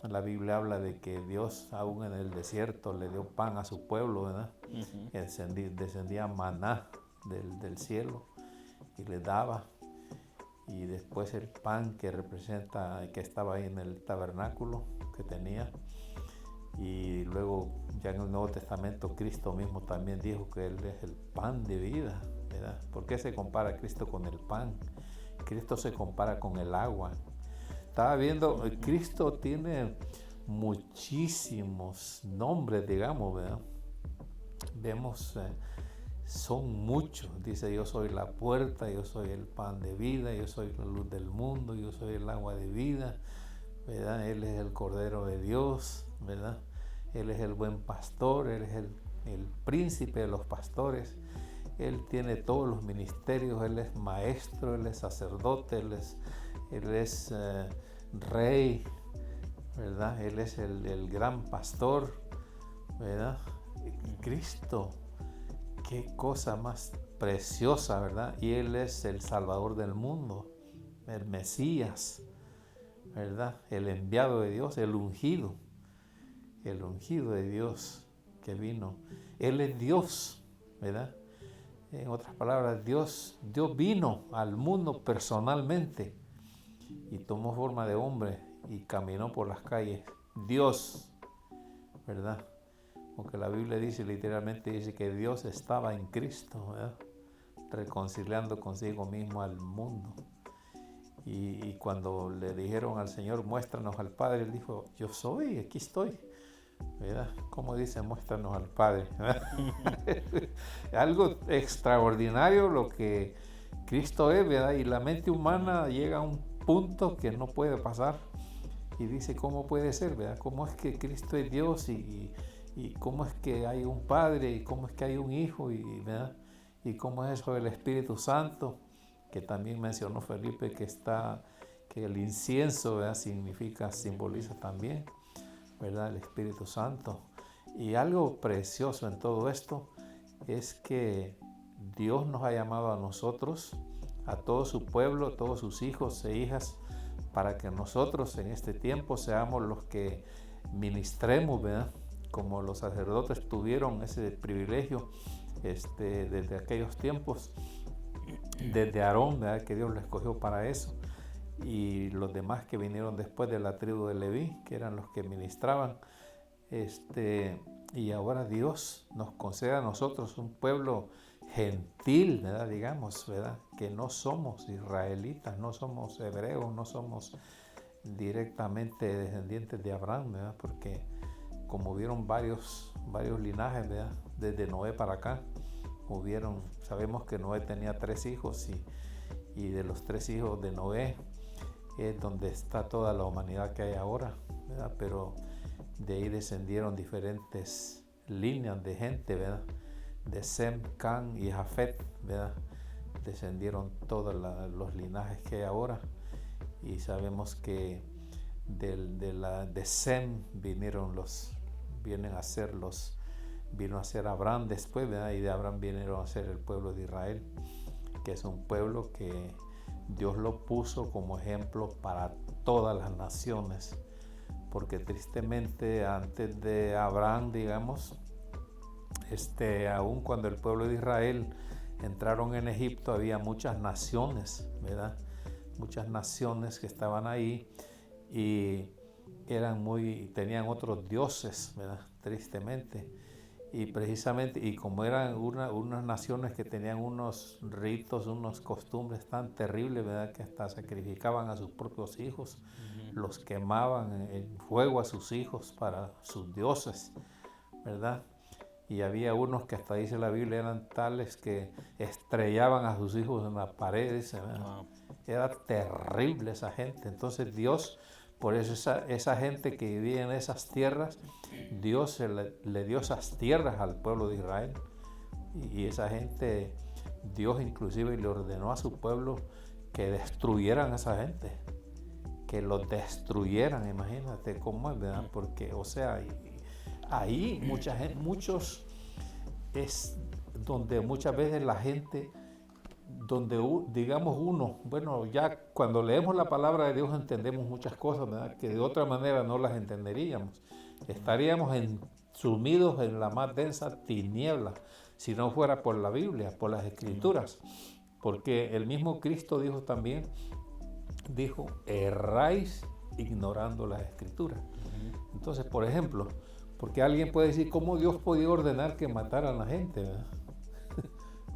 la Biblia habla de que Dios aún en el desierto le dio pan a su pueblo, ¿verdad? Descendía maná del cielo y le daba. Y después el pan que representa, que estaba ahí en el tabernáculo que tenía. Y luego ya en el Nuevo Testamento Cristo mismo también dijo que Él es el pan de vida, ¿verdad? ¿Por qué se compara Cristo con el pan? Cristo se compara con el agua. Estaba viendo, Cristo tiene muchísimos nombres, digamos, ¿verdad? Vemos, son muchos. Dice: yo soy la puerta, yo soy el pan de vida, yo soy la luz del mundo, yo soy el agua de vida, ¿verdad? Él es el Cordero de Dios, ¿verdad? Él es el buen pastor, Él es el príncipe de los pastores. Él tiene todos los ministerios, Él es maestro, Él es sacerdote, Él es rey, ¿verdad? Él es el gran pastor, ¿verdad? Cristo, qué cosa más preciosa, ¿verdad? Y Él es el Salvador del mundo, el Mesías, ¿verdad? El enviado de Dios, el ungido de Dios que vino. Él es Dios, ¿verdad? En otras palabras, Dios vino al mundo personalmente y tomó forma de hombre y caminó por las calles. Dios, ¿verdad? Porque la Biblia dice, literalmente dice que Dios estaba en Cristo, ¿verdad? Reconciliando consigo mismo al mundo. Y cuando le dijeron al Señor, muéstranos al Padre, Él dijo, yo soy, aquí estoy. ¿Verdad? Como dice, muéstranos al Padre. Algo extraordinario lo que Cristo es, ¿verdad? Y la mente humana llega a un punto que no puede pasar. Y dice, ¿cómo puede ser, verdad? ¿Cómo es que Cristo es Dios? Y cómo es que hay un Padre, y cómo es que hay un Hijo, ¿verdad? Y cómo es eso del Espíritu Santo, que también mencionó Felipe, que el incienso, ¿verdad? Simboliza también, ¿verdad? El Espíritu Santo. Y algo precioso en todo esto es que Dios nos ha llamado a nosotros, a todo su pueblo, a todos sus hijos e hijas, para que nosotros en este tiempo seamos los que ministremos, ¿verdad? Como los sacerdotes tuvieron ese privilegio desde aquellos tiempos, desde Aarón, ¿verdad? Que Dios lo escogió para eso, y los demás que vinieron después de la tribu de Leví, que eran los que ministraban, y ahora Dios nos concede a nosotros un pueblo gentil, ¿verdad? Digamos, ¿verdad? Que no somos israelitas, no somos hebreos, no somos directamente descendientes de Abraham, ¿verdad? Porque como hubieron varios linajes, ¿verdad? Desde Noé para acá, sabemos que Noé tenía 3 hijos y de los 3 hijos de Noé es donde está toda la humanidad que hay ahora, ¿verdad? Pero de ahí descendieron diferentes líneas de gente, ¿verdad? De Sem, Can y Jafet, ¿verdad? Descendieron todos los linajes que hay ahora, y sabemos que de Sem vino a ser Abraham después, ¿verdad? Y de Abraham vinieron a ser el pueblo de Israel, que es un pueblo que Dios lo puso como ejemplo para todas las naciones, porque tristemente antes de Abraham, digamos, aún cuando el pueblo de Israel entraron en Egipto, había muchas naciones, ¿verdad? Muchas naciones que estaban ahí y tenían otros dioses, ¿verdad? Tristemente. Y precisamente, y como eran unas naciones que tenían unos ritos, unos costumbres tan terribles, ¿verdad? Que hasta sacrificaban a sus propios hijos, los quemaban en fuego a sus hijos para sus dioses, ¿verdad? Y había unos que hasta dice la Biblia eran tales que estrellaban a sus hijos en las paredes, ¿verdad? Wow. Era terrible esa gente. Entonces Dios, por eso esa gente que vivía en esas tierras, Dios le dio esas tierras al pueblo de Israel. Y esa gente, Dios inclusive le ordenó a su pueblo que destruyeran a esa gente, que los destruyeran. Imagínate cómo es, ¿verdad? Porque, o sea, ahí muchos es donde muchas veces la gente, donde digamos uno, bueno, ya cuando leemos la palabra de Dios entendemos muchas cosas, ¿verdad? Que de otra manera no las entenderíamos. Estaríamos sumidos en la más densa tiniebla si no fuera por la Biblia, por las Escrituras. Porque el mismo Cristo dijo, erráis ignorando las Escrituras. Entonces, por ejemplo, porque alguien puede decir, ¿cómo Dios podía ordenar que mataran a la gente? ¿Verdad?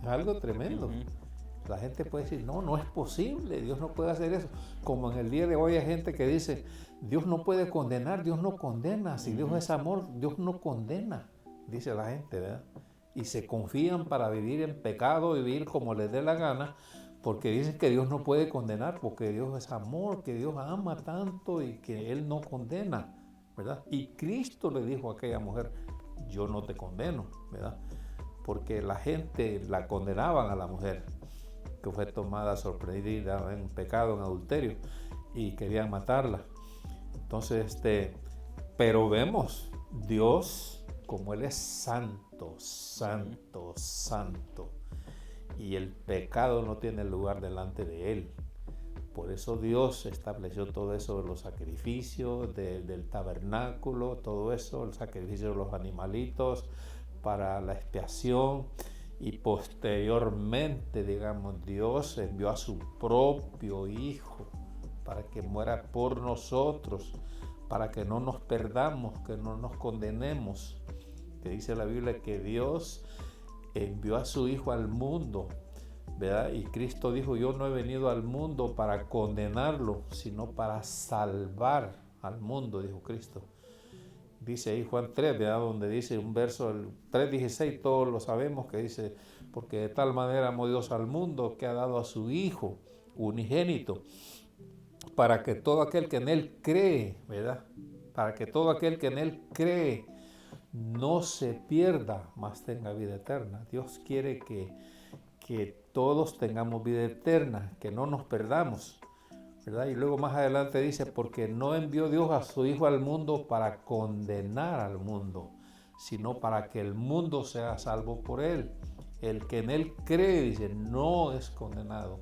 Es algo tremendo. La gente puede decir, no es posible, Dios no puede hacer eso. Como en el día de hoy hay gente que dice, Dios no puede condenar, Dios no condena. Si Dios es amor, Dios no condena, dice la gente, ¿verdad? Y se confían para vivir en pecado, vivir como les dé la gana, porque dicen que Dios no puede condenar, porque Dios es amor, que Dios ama tanto y que Él no condena, ¿verdad? Y Cristo le dijo a aquella mujer, yo no te condeno, ¿verdad? Porque la gente la condenaban a la mujer, que fue tomada sorprendida en pecado, en adulterio, y querían matarla. Entonces, pero vemos Dios como Él es santo, santo, santo, y el pecado no tiene lugar delante de Él. Por eso Dios estableció todo eso de los sacrificios, del tabernáculo, todo eso, el sacrificio de los animalitos para la expiación. y posteriormente, digamos, Dios envió a su propio Hijo para que muera por nosotros, para que no nos perdamos, que no nos condenemos. Que dice la Biblia que Dios envió a su Hijo al mundo, ¿verdad? Y Cristo dijo, yo no he venido al mundo para condenarlo, sino para salvar al mundo, dijo Cristo. Dice ahí Juan 3, ¿verdad? Donde dice un verso, el 3:16, todos lo sabemos, que dice, porque de tal manera amó Dios al mundo que ha dado a su Hijo unigénito, para que todo aquel que en Él cree, ¿verdad? Para que todo aquel que en Él cree no se pierda, mas tenga vida eterna. Dios quiere que todos tengamos vida eterna, que no nos perdamos, ¿verdad? Y luego más adelante dice, porque no envió Dios a su Hijo al mundo para condenar al mundo, sino para que el mundo sea salvo por Él. El que en Él cree, dice, no es condenado.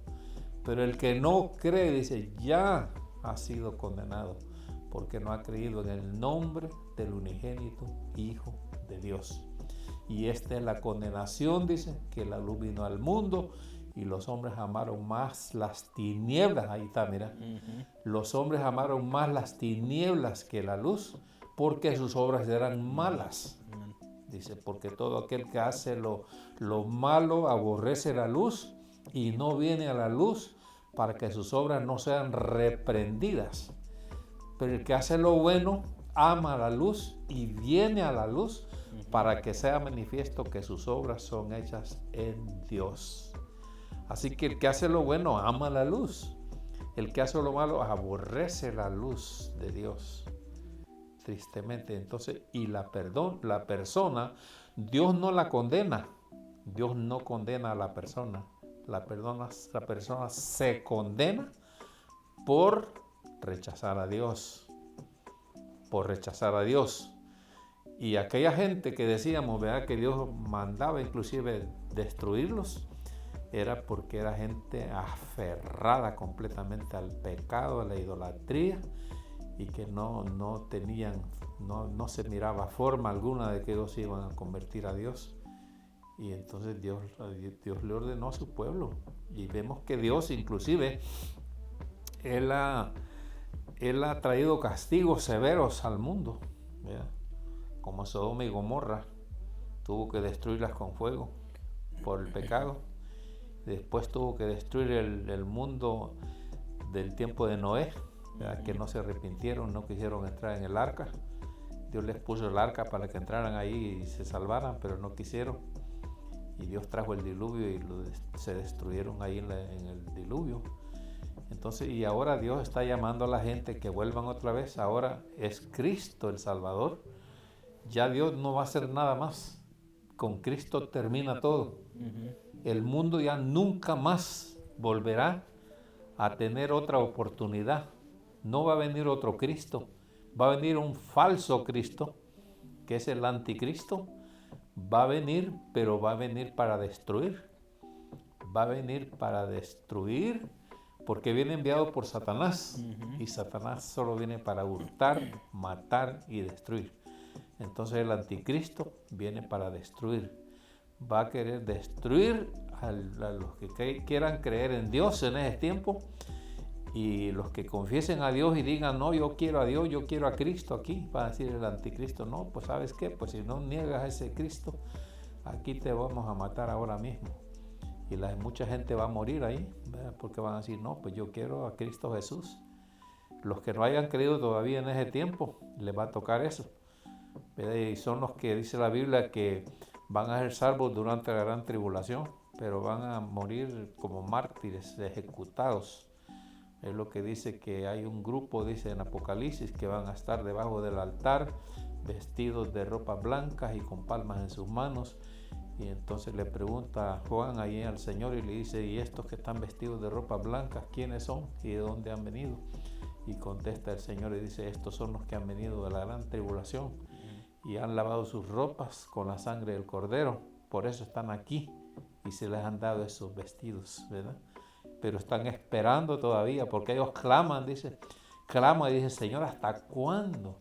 Pero el que no cree, dice, ya ha sido condenado, porque no ha creído en el nombre del unigénito Hijo de Dios. Y esta es la condenación, dice, que la luz vino al mundo y los hombres amaron más las tinieblas. Ahí está, mira. Los hombres amaron más las tinieblas que la luz, porque sus obras eran malas. Dice, porque todo aquel que hace lo malo aborrece la luz y no viene a la luz para que sus obras no sean reprendidas. Pero el que hace lo bueno ama la luz y viene a la luz para que sea manifiesto que sus obras son hechas en Dios. Así que el que hace lo bueno ama la luz. El que hace lo malo aborrece la luz de Dios. Tristemente, entonces, y la persona, Dios no la condena. Dios no condena a la persona. La persona se condena por rechazar a Dios. Por rechazar a Dios. Y aquella gente que decíamos, ¿verdad?, que Dios mandaba inclusive destruirlos, era porque era gente aferrada completamente al pecado, a la idolatría, y que no se miraba forma alguna de que ellos se iban a convertir a Dios. Y entonces Dios le ordenó a su pueblo. Y vemos que Dios inclusive, Él ha traído castigos severos al mundo, ¿verdad? Como Sodoma y Gomorra, tuvo que destruirlas con fuego por el pecado. Después tuvo que destruir el mundo del tiempo de Noé, ¿verdad?, que no se arrepintieron, no quisieron entrar en el arca. Dios les puso el arca para que entraran ahí y se salvaran, pero no quisieron. Y Dios trajo el diluvio y se destruyeron ahí en el diluvio. Entonces, y ahora Dios está llamando a la gente que vuelvan otra vez. Ahora es Cristo el Salvador. Ya Dios no va a hacer nada más. Con Cristo termina todo. El mundo ya nunca más volverá a tener otra oportunidad. No va a venir otro Cristo. Va a venir un falso Cristo, que es el anticristo. Va a venir, pero va a venir para destruir. Va a venir para destruir, porque viene enviado por Satanás. Y Satanás solo viene para hurtar, matar y destruir. Entonces el anticristo viene para destruir. Va a querer destruir a los que quieran creer en Dios en ese tiempo, y los que confiesen a Dios y digan, no, yo quiero a Dios, yo quiero a Cristo aquí, va a decir el anticristo, no, pues ¿sabes qué? Pues si no niegas a ese Cristo, aquí te vamos a matar ahora mismo. Y mucha gente va a morir ahí, ¿verdad?, porque van a decir, no, pues yo quiero a Cristo Jesús. Los que no hayan creído todavía en ese tiempo, les va a tocar eso, ¿verdad? Y son los que dice la Biblia que van a ser salvos durante la gran tribulación, pero van a morir como mártires, ejecutados. Es lo que dice, que hay un grupo, dice en Apocalipsis, que van a estar debajo del altar, vestidos de ropas blancas y con palmas en sus manos. Y entonces le pregunta Juan ahí al Señor y le dice, ¿y estos que están vestidos de ropas blancas, quiénes son y de dónde han venido? Y contesta el Señor y dice, estos son los que han venido de la gran tribulación y han lavado sus ropas con la sangre del Cordero. Por eso están aquí y se les han dado esos vestidos, ¿verdad? Pero están esperando todavía, porque ellos claman y dicen, Señor, ¿hasta cuándo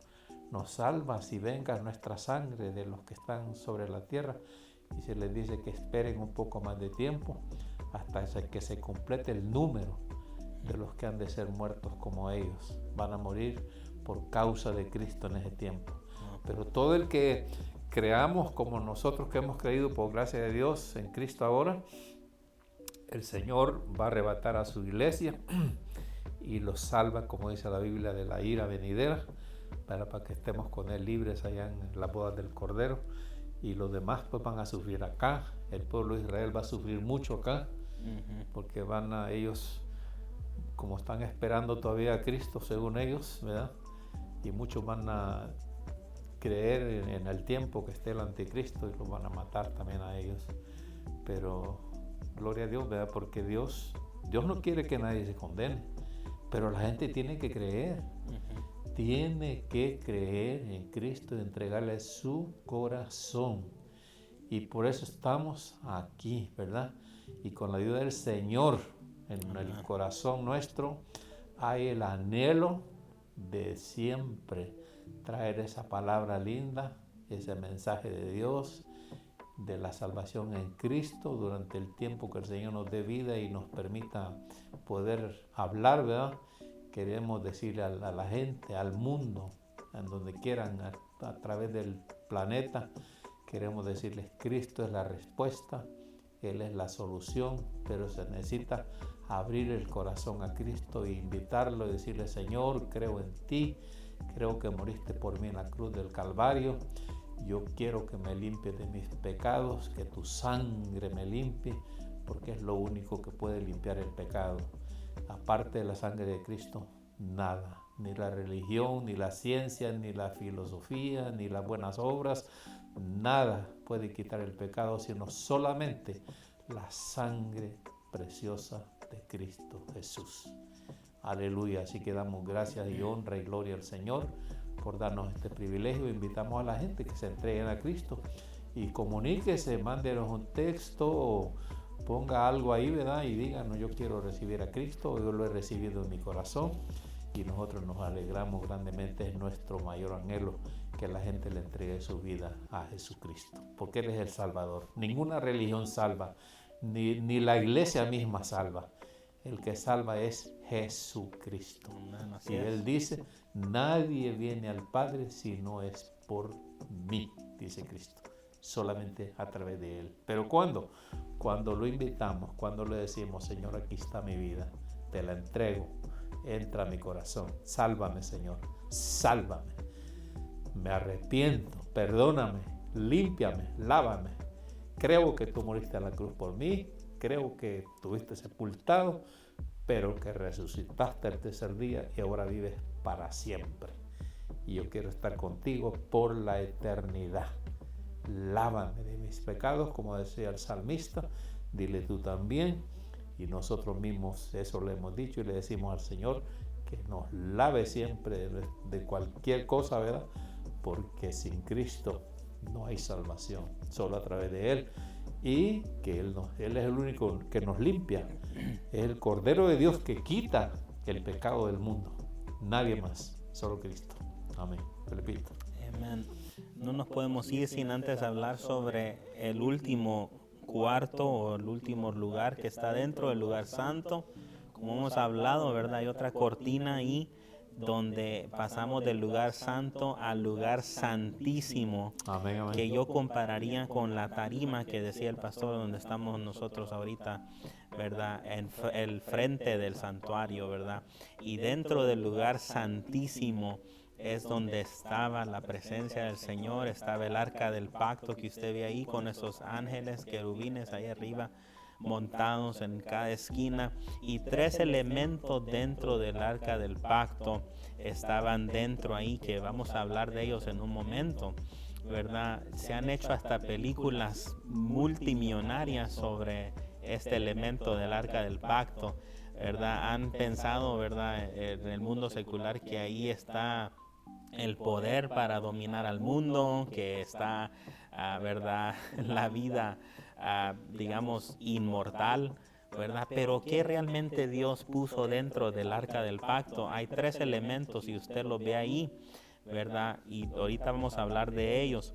nos salvas y vengas nuestra sangre de los que están sobre la tierra? y se les dice que esperen un poco más de tiempo hasta que se complete el número de los que han de ser muertos como ellos. Van a morir por causa de Cristo en ese tiempo. Pero todo el que creamos como nosotros que hemos creído por gracia de Dios en Cristo ahora, el Señor va a arrebatar a su iglesia y los salva, como dice la Biblia, de la ira venidera, para que estemos con Él libres allá en las bodas del Cordero. Y los demás pues van a sufrir acá. El pueblo de Israel va a sufrir mucho acá, porque van a ellos, como están esperando todavía a Cristo, según ellos, ¿verdad? Y muchos van a creer en el tiempo que esté el anticristo y los van a matar también a ellos. Pero gloria a Dios, ¿verdad? Porque Dios no quiere que nadie se condene, pero la gente tiene que creer. Tiene que creer en Cristo y entregarle su corazón. Y por eso estamos aquí, ¿verdad? Y con la ayuda del Señor en el corazón nuestro hay el anhelo de siempre traer esa palabra linda, ese mensaje de Dios, de la salvación en Cristo durante el tiempo que el Señor nos dé vida y nos permita poder hablar, ¿verdad? Queremos decirle a la gente, al mundo, en donde quieran, a través del planeta, queremos decirles: Cristo es la respuesta, Él es la solución, pero se necesita abrir el corazón a Cristo e invitarlo y decirle: Señor, creo en ti, creo que moriste por mí en la cruz del Calvario, yo quiero que me limpies de mis pecados, que tu sangre me limpie, porque es lo único que puede limpiar el pecado. Aparte de la sangre de Cristo, nada, ni la religión, ni la ciencia, ni la filosofía, ni las buenas obras, nada puede quitar el pecado, sino solamente la sangre preciosa de Cristo Jesús. Aleluya, así que damos gracias y honra y gloria al Señor por darnos este privilegio. Invitamos a la gente que se entreguen a Cristo y comuníquese, mándenos un texto o ponga algo ahí, ¿verdad? Y díganos: yo quiero recibir a Cristo, yo lo he recibido en mi corazón, y nosotros nos alegramos grandemente. Es nuestro mayor anhelo que la gente le entregue su vida a Jesucristo, porque Él es el Salvador. Ninguna religión salva, ni la iglesia misma salva. El que salva es Jesucristo. Y Él dice: nadie viene al Padre si no es por mí, dice Cristo. Solamente a través de Él. ¿Pero cuándo? Cuando lo invitamos, cuando le decimos: Señor, aquí está mi vida, te la entrego, entra a mi corazón, sálvame, Señor, sálvame, me arrepiento, perdóname, límpiame, lávame, creo que tú moriste en la cruz por mí, creo que estuviste sepultado, pero que resucitaste el tercer día y ahora vives para siempre, y yo quiero estar contigo por la eternidad. Lávame de mis pecados, como decía el salmista. Dile tú también, y nosotros mismos eso le hemos dicho y le decimos al Señor que nos lave siempre de cualquier cosa, ¿verdad? Porque sin Cristo no hay salvación, solo a través de Él, y que Él es el único que nos limpia, es el Cordero de Dios que quita el pecado del mundo, nadie más, solo Cristo. Amén. Felipito. Amén. No nos podemos ir sin antes hablar sobre el último cuarto o el último lugar que está dentro del lugar santo. Como hemos hablado, ¿verdad? Hay otra cortina ahí donde pasamos del lugar santo al lugar santísimo. Amén, amén. Que yo compararía con la tarima que decía el pastor donde estamos nosotros ahorita, ¿verdad? En el frente del santuario, ¿verdad? Y dentro del lugar santísimo es donde estaba la presencia del Señor, estaba el arca del pacto que usted ve ahí con esos ángeles querubines ahí arriba montados en cada esquina, y 3 elementos dentro del arca del pacto estaban dentro ahí, que vamos a hablar de ellos en un momento, ¿verdad? Se han hecho hasta películas multimillonarias sobre este elemento del arca del pacto, ¿verdad? Han pensado, ¿verdad?, en el mundo secular que ahí está el poder para dominar al mundo, que está, ¿verdad?, la vida, digamos, inmortal, ¿verdad? Pero ¿qué realmente Dios puso dentro del arca del pacto? Hay 3 elementos y usted los ve ahí, ¿verdad? Y ahorita vamos a hablar de ellos.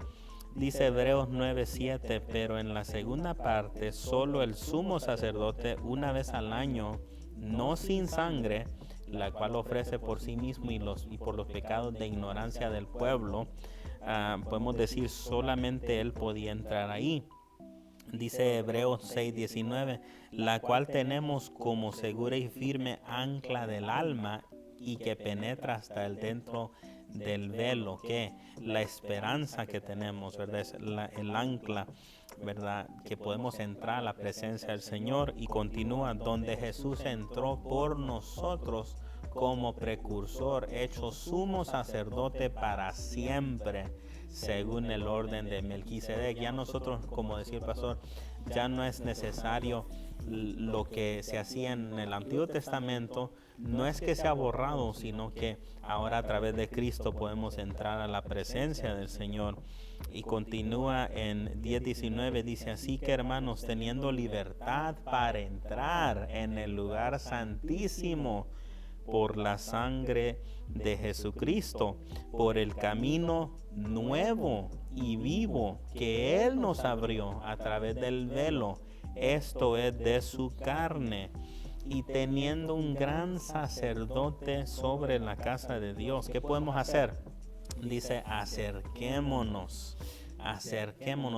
Dice Hebreos 9:7, pero en la segunda parte, solo el sumo sacerdote una vez al año, no sin sangre, la cual ofrece por sí mismo y por los pecados de ignorancia del pueblo, podemos decir solamente él podía entrar ahí. Dice Hebreos 6:19, la cual tenemos como segura y firme ancla del alma y que penetra hasta el dentro del velo, que la esperanza que tenemos, ¿verdad? Es el ancla, ¿verdad? Que podemos entrar a la presencia del Señor. Y continúa, donde Jesús entró por nosotros como precursor, hecho sumo sacerdote para siempre, según el orden de Melquisedec. Ya nosotros, como decía el pastor, ya no es necesario lo que se hacía en el Antiguo Testamento, no es que sea borrado, sino que ahora a través de Cristo podemos entrar a la presencia del Señor. Y continúa en 10:19, dice, así que hermanos, teniendo libertad para entrar en el lugar santísimo por la sangre de Jesucristo, por el camino nuevo y vivo que Él nos abrió a través del velo, esto es de su carne, y teniendo un gran sacerdote sobre la casa de Dios. ¿Qué podemos hacer? Dice, acerquémonos,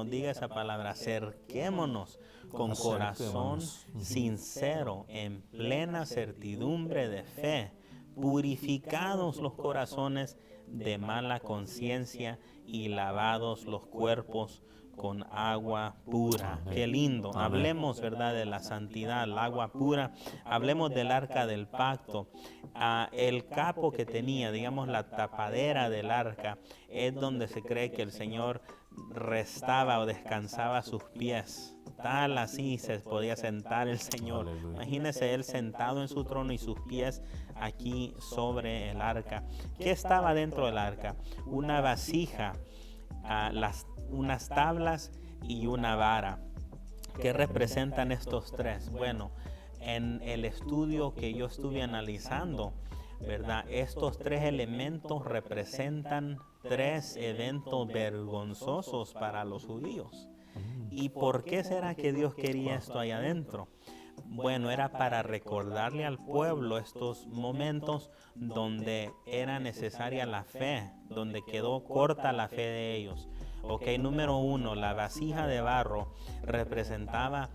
diga esa palabra, acerquémonos con corazón sincero, en plena certidumbre de fe, purificados los corazones de mala conciencia y lavados los cuerpos con agua pura. Amén. Qué lindo. Amén. Hablemos, ¿verdad?, de la santidad, el agua pura. Hablemos del arca del pacto. El capo que tenía, digamos, la tapadera del arca, es donde se cree que el Señor restaba o descansaba sus pies. Tal así se podía sentar el Señor. Aleluya. Imagínese él sentado en su trono y sus pies aquí sobre el arca. ¿Qué estaba dentro del arca? Una vasija, unas tablas y una vara. ¿Qué representan estos tres? Bueno, en el estudio que yo estuve analizando, ¿verdad?, estos tres elementos representan tres eventos vergonzosos para los judíos. ¿Y por qué será que Dios quería esto ahí adentro? Bueno, era para recordarle al pueblo estos momentos donde era necesaria la fe, donde quedó corta la fe de ellos. Ok, número uno, la vasija de barro representaba,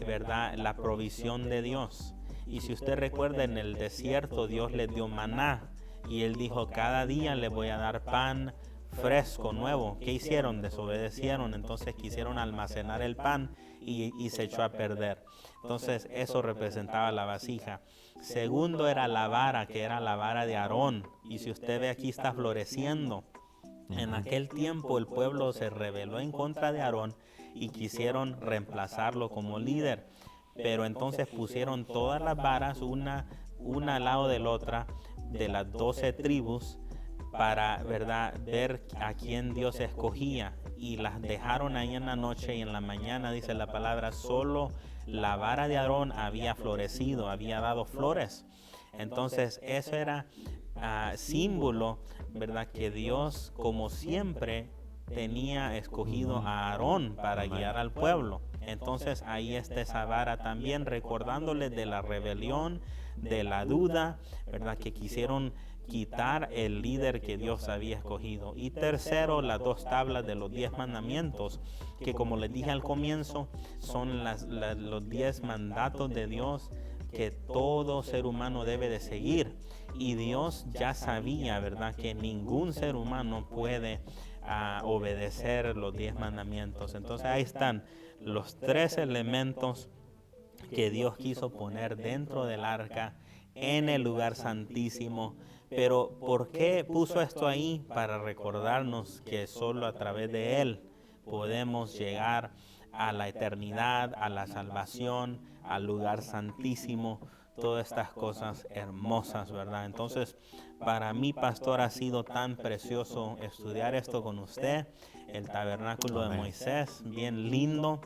¿verdad?, la provisión de Dios. Y si usted recuerda, en el desierto Dios les dio maná y Él dijo, cada día le voy a dar pan fresco, nuevo. ¿Qué hicieron? Desobedecieron, entonces quisieron almacenar el pan y se echó a perder. Entonces eso representaba la vasija. Segundo era la vara, que era la vara de Aarón, y si usted ve aquí está floreciendo. En aquel tiempo el pueblo se rebeló en contra de Aarón y quisieron reemplazarlo como líder, pero entonces pusieron todas las varas una al lado de la otra de las 12 tribus para, ¿verdad?, ver a quién Dios escogía, y las dejaron ahí en la noche, y en la mañana, dice la palabra, solo la vara de Aarón había florecido, había dado flores. Entonces eso era símbolo, ¿verdad?, que Dios, como siempre, tenía escogido a Aarón para guiar al pueblo. Entonces ahí está esa vara también, recordándole de la rebelión, de la duda, ¿verdad?, que quisieron quitar el líder que Dios había escogido. Y tercero, las dos tablas de los 10 mandamientos, que como les dije al comienzo, son los 10 mandatos de Dios que todo ser humano debe de seguir. Y Dios ya sabía, ¿verdad?, que ningún ser humano puede obedecer los 10 mandamientos. Entonces ahí están los tres elementos que Dios quiso poner dentro del arca, en el lugar santísimo. Pero ¿por qué puso esto ahí? Para recordarnos que solo a través de Él podemos llegar a la eternidad, a la salvación, al lugar santísimo, todas estas cosas hermosas, ¿verdad? Entonces, para mí, pastor, ha sido tan precioso estudiar esto con usted, el tabernáculo de Moisés, bien lindo.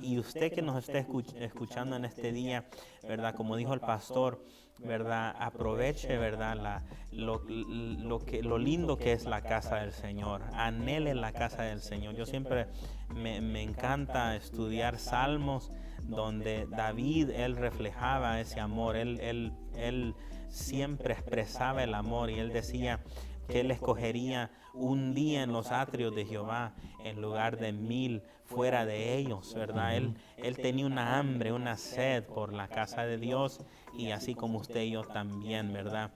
Y usted que nos esté escuchando en este día, ¿verdad?, como dijo el pastor, ¿verdad? Aproveche, ¿verdad? Lo lindo que es la casa del Señor. Anhele la casa del Señor. Yo siempre me encanta estudiar salmos donde David, él reflejaba ese amor. Él siempre expresaba el amor y él decía que él escogería un día en los atrios de Jehová en lugar de 1000 fuera de ellos, ¿verdad? Él tenía una hambre, una sed por la casa de Dios, y así como usted y yo también, ¿verdad?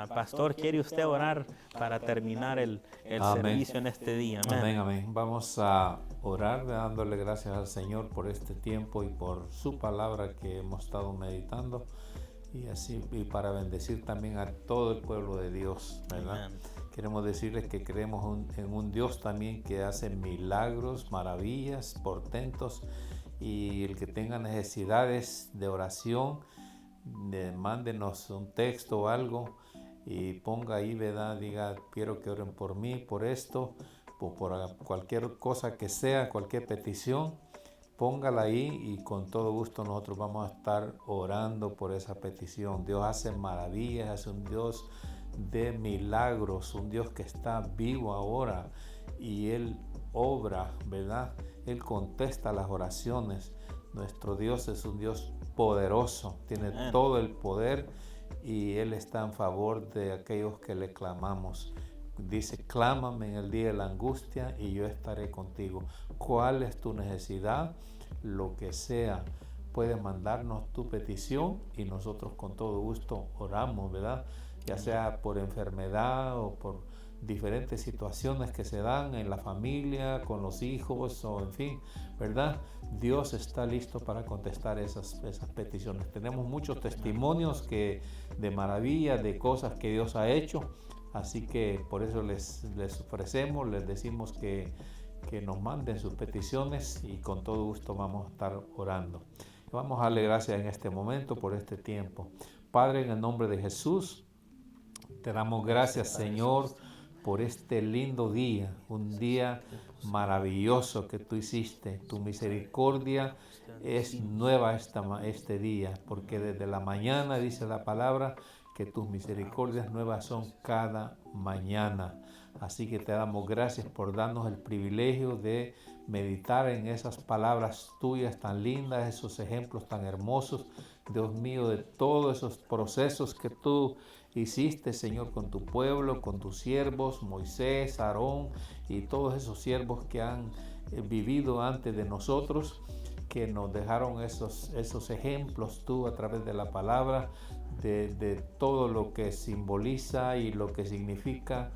Pastor, ¿quiere usted orar para terminar el Amén. servicio en este día? Amén, amén. Vamos a orar dándole gracias al Señor por este tiempo y por su palabra que hemos estado meditando, y así, y para bendecir también a todo el pueblo de Dios, ¿verdad? Amén. Queremos decirles que creemos en un Dios también que hace milagros, maravillas, portentos, y el que tenga necesidades de oración, mándenos un texto o algo y ponga ahí, ¿verdad? Diga, quiero que oren por mí, por esto, o por cualquier cosa que sea, cualquier petición, póngala ahí y con todo gusto nosotros vamos a estar orando por esa petición. Dios hace maravillas, es un Dios de milagros, un Dios que está vivo ahora y Él obra, ¿verdad? Él contesta las oraciones. Nuestro Dios es un Dios poderoso, tiene Amén. todo el poder y Él está en favor de aquellos que le clamamos. Dice, clámame en el día de la angustia y yo estaré contigo. ¿Cuál es tu necesidad? Lo que sea, puedes mandarnos tu petición y nosotros con todo gusto oramos, ¿verdad? Ya sea por enfermedad o por diferentes situaciones que se dan en la familia, con los hijos o en fin, ¿verdad? Dios está listo para contestar esas peticiones. Tenemos muchos testimonios de maravilla, de cosas que Dios ha hecho, así que por eso les ofrecemos, les decimos que nos manden sus peticiones y con todo gusto vamos a estar orando. Vamos a darle gracias en este momento por este tiempo. Padre, en el nombre de Jesús, te damos gracias, Señor, por este lindo día, un día maravilloso que tú hiciste. Tu misericordia es nueva este día, porque desde la mañana dice la palabra que tus misericordias nuevas son cada mañana. Así que te damos gracias por darnos el privilegio de meditar en esas palabras tuyas tan lindas, esos ejemplos tan hermosos, Dios mío, de todos esos procesos que tú hiciste, Señor, con tu pueblo, con tus siervos, Moisés, Aarón y todos esos siervos que han vivido antes de nosotros, que nos dejaron esos ejemplos tú a través de la palabra, de todo lo que simboliza y lo que significa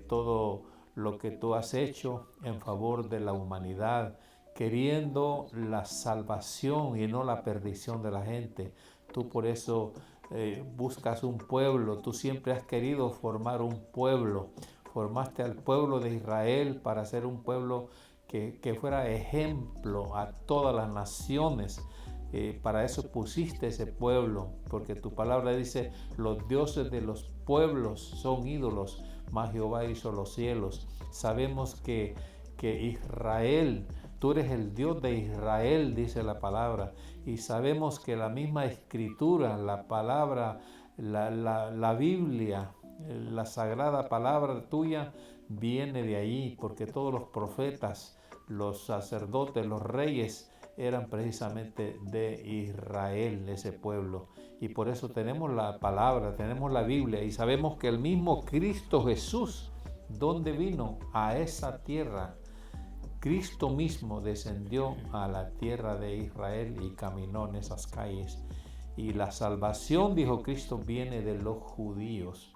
todo lo que tú has hecho en favor de la humanidad, queriendo la salvación y no la perdición de la gente. Tú por eso buscas un pueblo, tú siempre has querido formar un pueblo, formaste al pueblo de Israel para ser un pueblo que fuera ejemplo a todas las naciones. Para eso pusiste ese pueblo, porque tu palabra dice, los dioses de los pueblos son ídolos, mas Jehová hizo los cielos. Sabemos que Israel, tú eres el Dios de Israel, dice la palabra, y sabemos que la misma escritura, la palabra, la Biblia, la sagrada palabra tuya viene de allí, porque todos los profetas, los sacerdotes, los reyes eran precisamente de Israel, ese pueblo. Y por eso tenemos la palabra, tenemos la Biblia y sabemos que el mismo Cristo Jesús, ¿dónde vino? A esa tierra. Cristo mismo descendió a la tierra de Israel y caminó en esas calles. Y la salvación, dijo Cristo, viene de los judíos.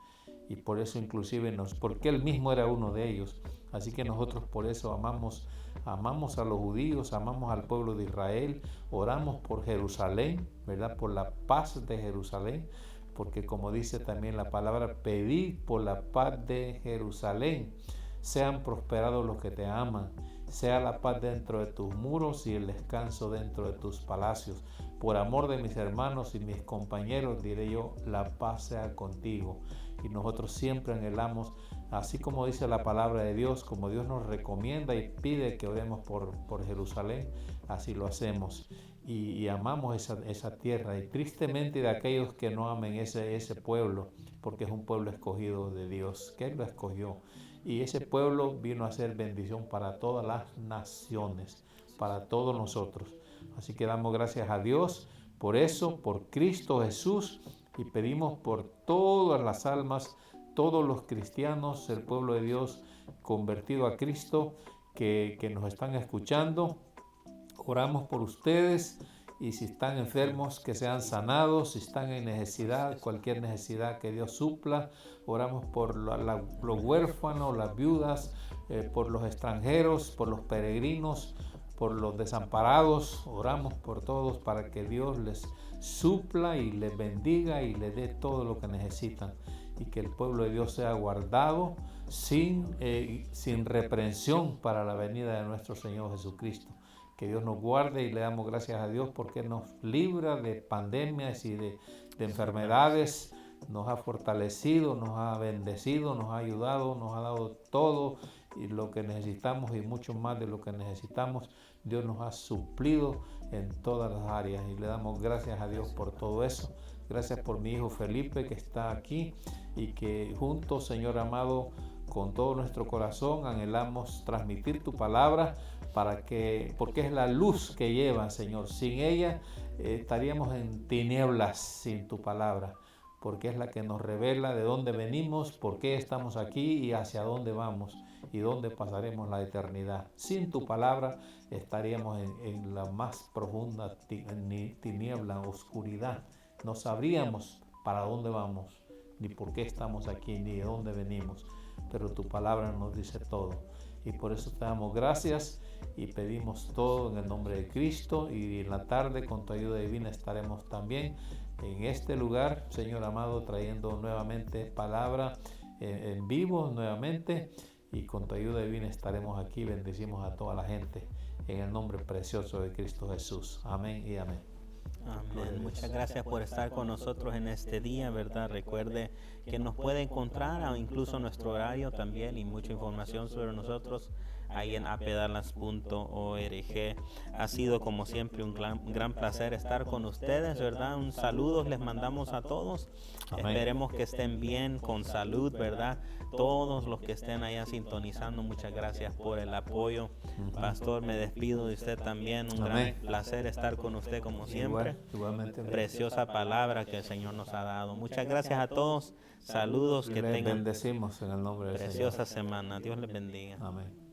Y por eso inclusive porque Él mismo era uno de ellos. Así que nosotros por eso amamos a los judíos, amamos al pueblo de Israel, oramos por Jerusalén, ¿verdad? Por la paz de Jerusalén, porque como dice también la palabra, pedid por la paz de Jerusalén. Sean prosperados los que te aman, sea la paz dentro de tus muros y el descanso dentro de tus palacios. Por amor de mis hermanos y mis compañeros, diré yo, la paz sea contigo. Y nosotros siempre anhelamos, así como dice la palabra de Dios, como Dios nos recomienda y pide que oremos por Jerusalén, así lo hacemos. y amamos esa tierra, y tristemente de aquellos que no amen ese pueblo, porque es un pueblo escogido de Dios, que Él lo escogió, y ese pueblo vino a ser bendición para todas las naciones, para todos nosotros. Así que damos gracias a Dios por eso, por Cristo Jesús, y pedimos por todas las almas, todos los cristianos, el pueblo de Dios convertido a Cristo, que nos están escuchando. Oramos por ustedes, y si están enfermos, que sean sanados, si están en necesidad, cualquier necesidad que Dios supla. Oramos por los huérfanos, las viudas, por los extranjeros, por los peregrinos, por los desamparados. Oramos por todos para que Dios les supla y les bendiga y les dé todo lo que necesitan, y que el pueblo de Dios sea guardado sin reprensión para la venida de nuestro Señor Jesucristo. Que Dios nos guarde, y le damos gracias a Dios porque Él nos libra de pandemias y de enfermedades, nos ha fortalecido, nos ha bendecido, nos ha ayudado, nos ha dado todo y lo que necesitamos, y mucho más de lo que necesitamos. Dios nos ha suplido en todas las áreas, y le damos gracias a Dios por todo eso. Gracias por mi hijo Felipe, que está aquí, y que juntos, Señor amado, con todo nuestro corazón anhelamos transmitir tu palabra, porque es la luz que lleva, Señor. Sin ella estaríamos en tinieblas sin tu palabra, porque es la que nos revela de dónde venimos, por qué estamos aquí y hacia dónde vamos y dónde pasaremos la eternidad. Sin tu palabra estaríamos en la más profunda tiniebla, oscuridad. No sabríamos para dónde vamos, ni por qué estamos aquí, ni de dónde venimos, pero tu palabra nos dice todo. Y por eso te damos gracias y pedimos todo en el nombre de Cristo. Y en la tarde, con tu ayuda divina, estaremos también en este lugar, Señor amado, trayendo nuevamente palabra en vivo nuevamente, y con tu ayuda divina estaremos aquí. Bendecimos a toda la gente en el nombre precioso de Cristo Jesús. Amén y amén. Amén. Muchas gracias por estar con nosotros en este día, ¿verdad? Recuerde que nos puede encontrar, o incluso nuestro horario también, y mucha información sobre nosotros ahí en apedalas.org. Ha sido como siempre un gran placer estar con ustedes, ¿verdad? Un saludo les mandamos a todos. Amén. Esperemos que estén bien, con salud, ¿verdad? Todos los que estén allá sintonizando, muchas gracias por el apoyo. Pastor, me despido de usted también. Un gran placer estar con usted como siempre. Igualmente. Preciosa palabra que el Señor nos ha dado. Muchas gracias a todos. Saludos, que tengan bendecimos en el nombre del Señor. Preciosa semana. Dios les bendiga. Amén.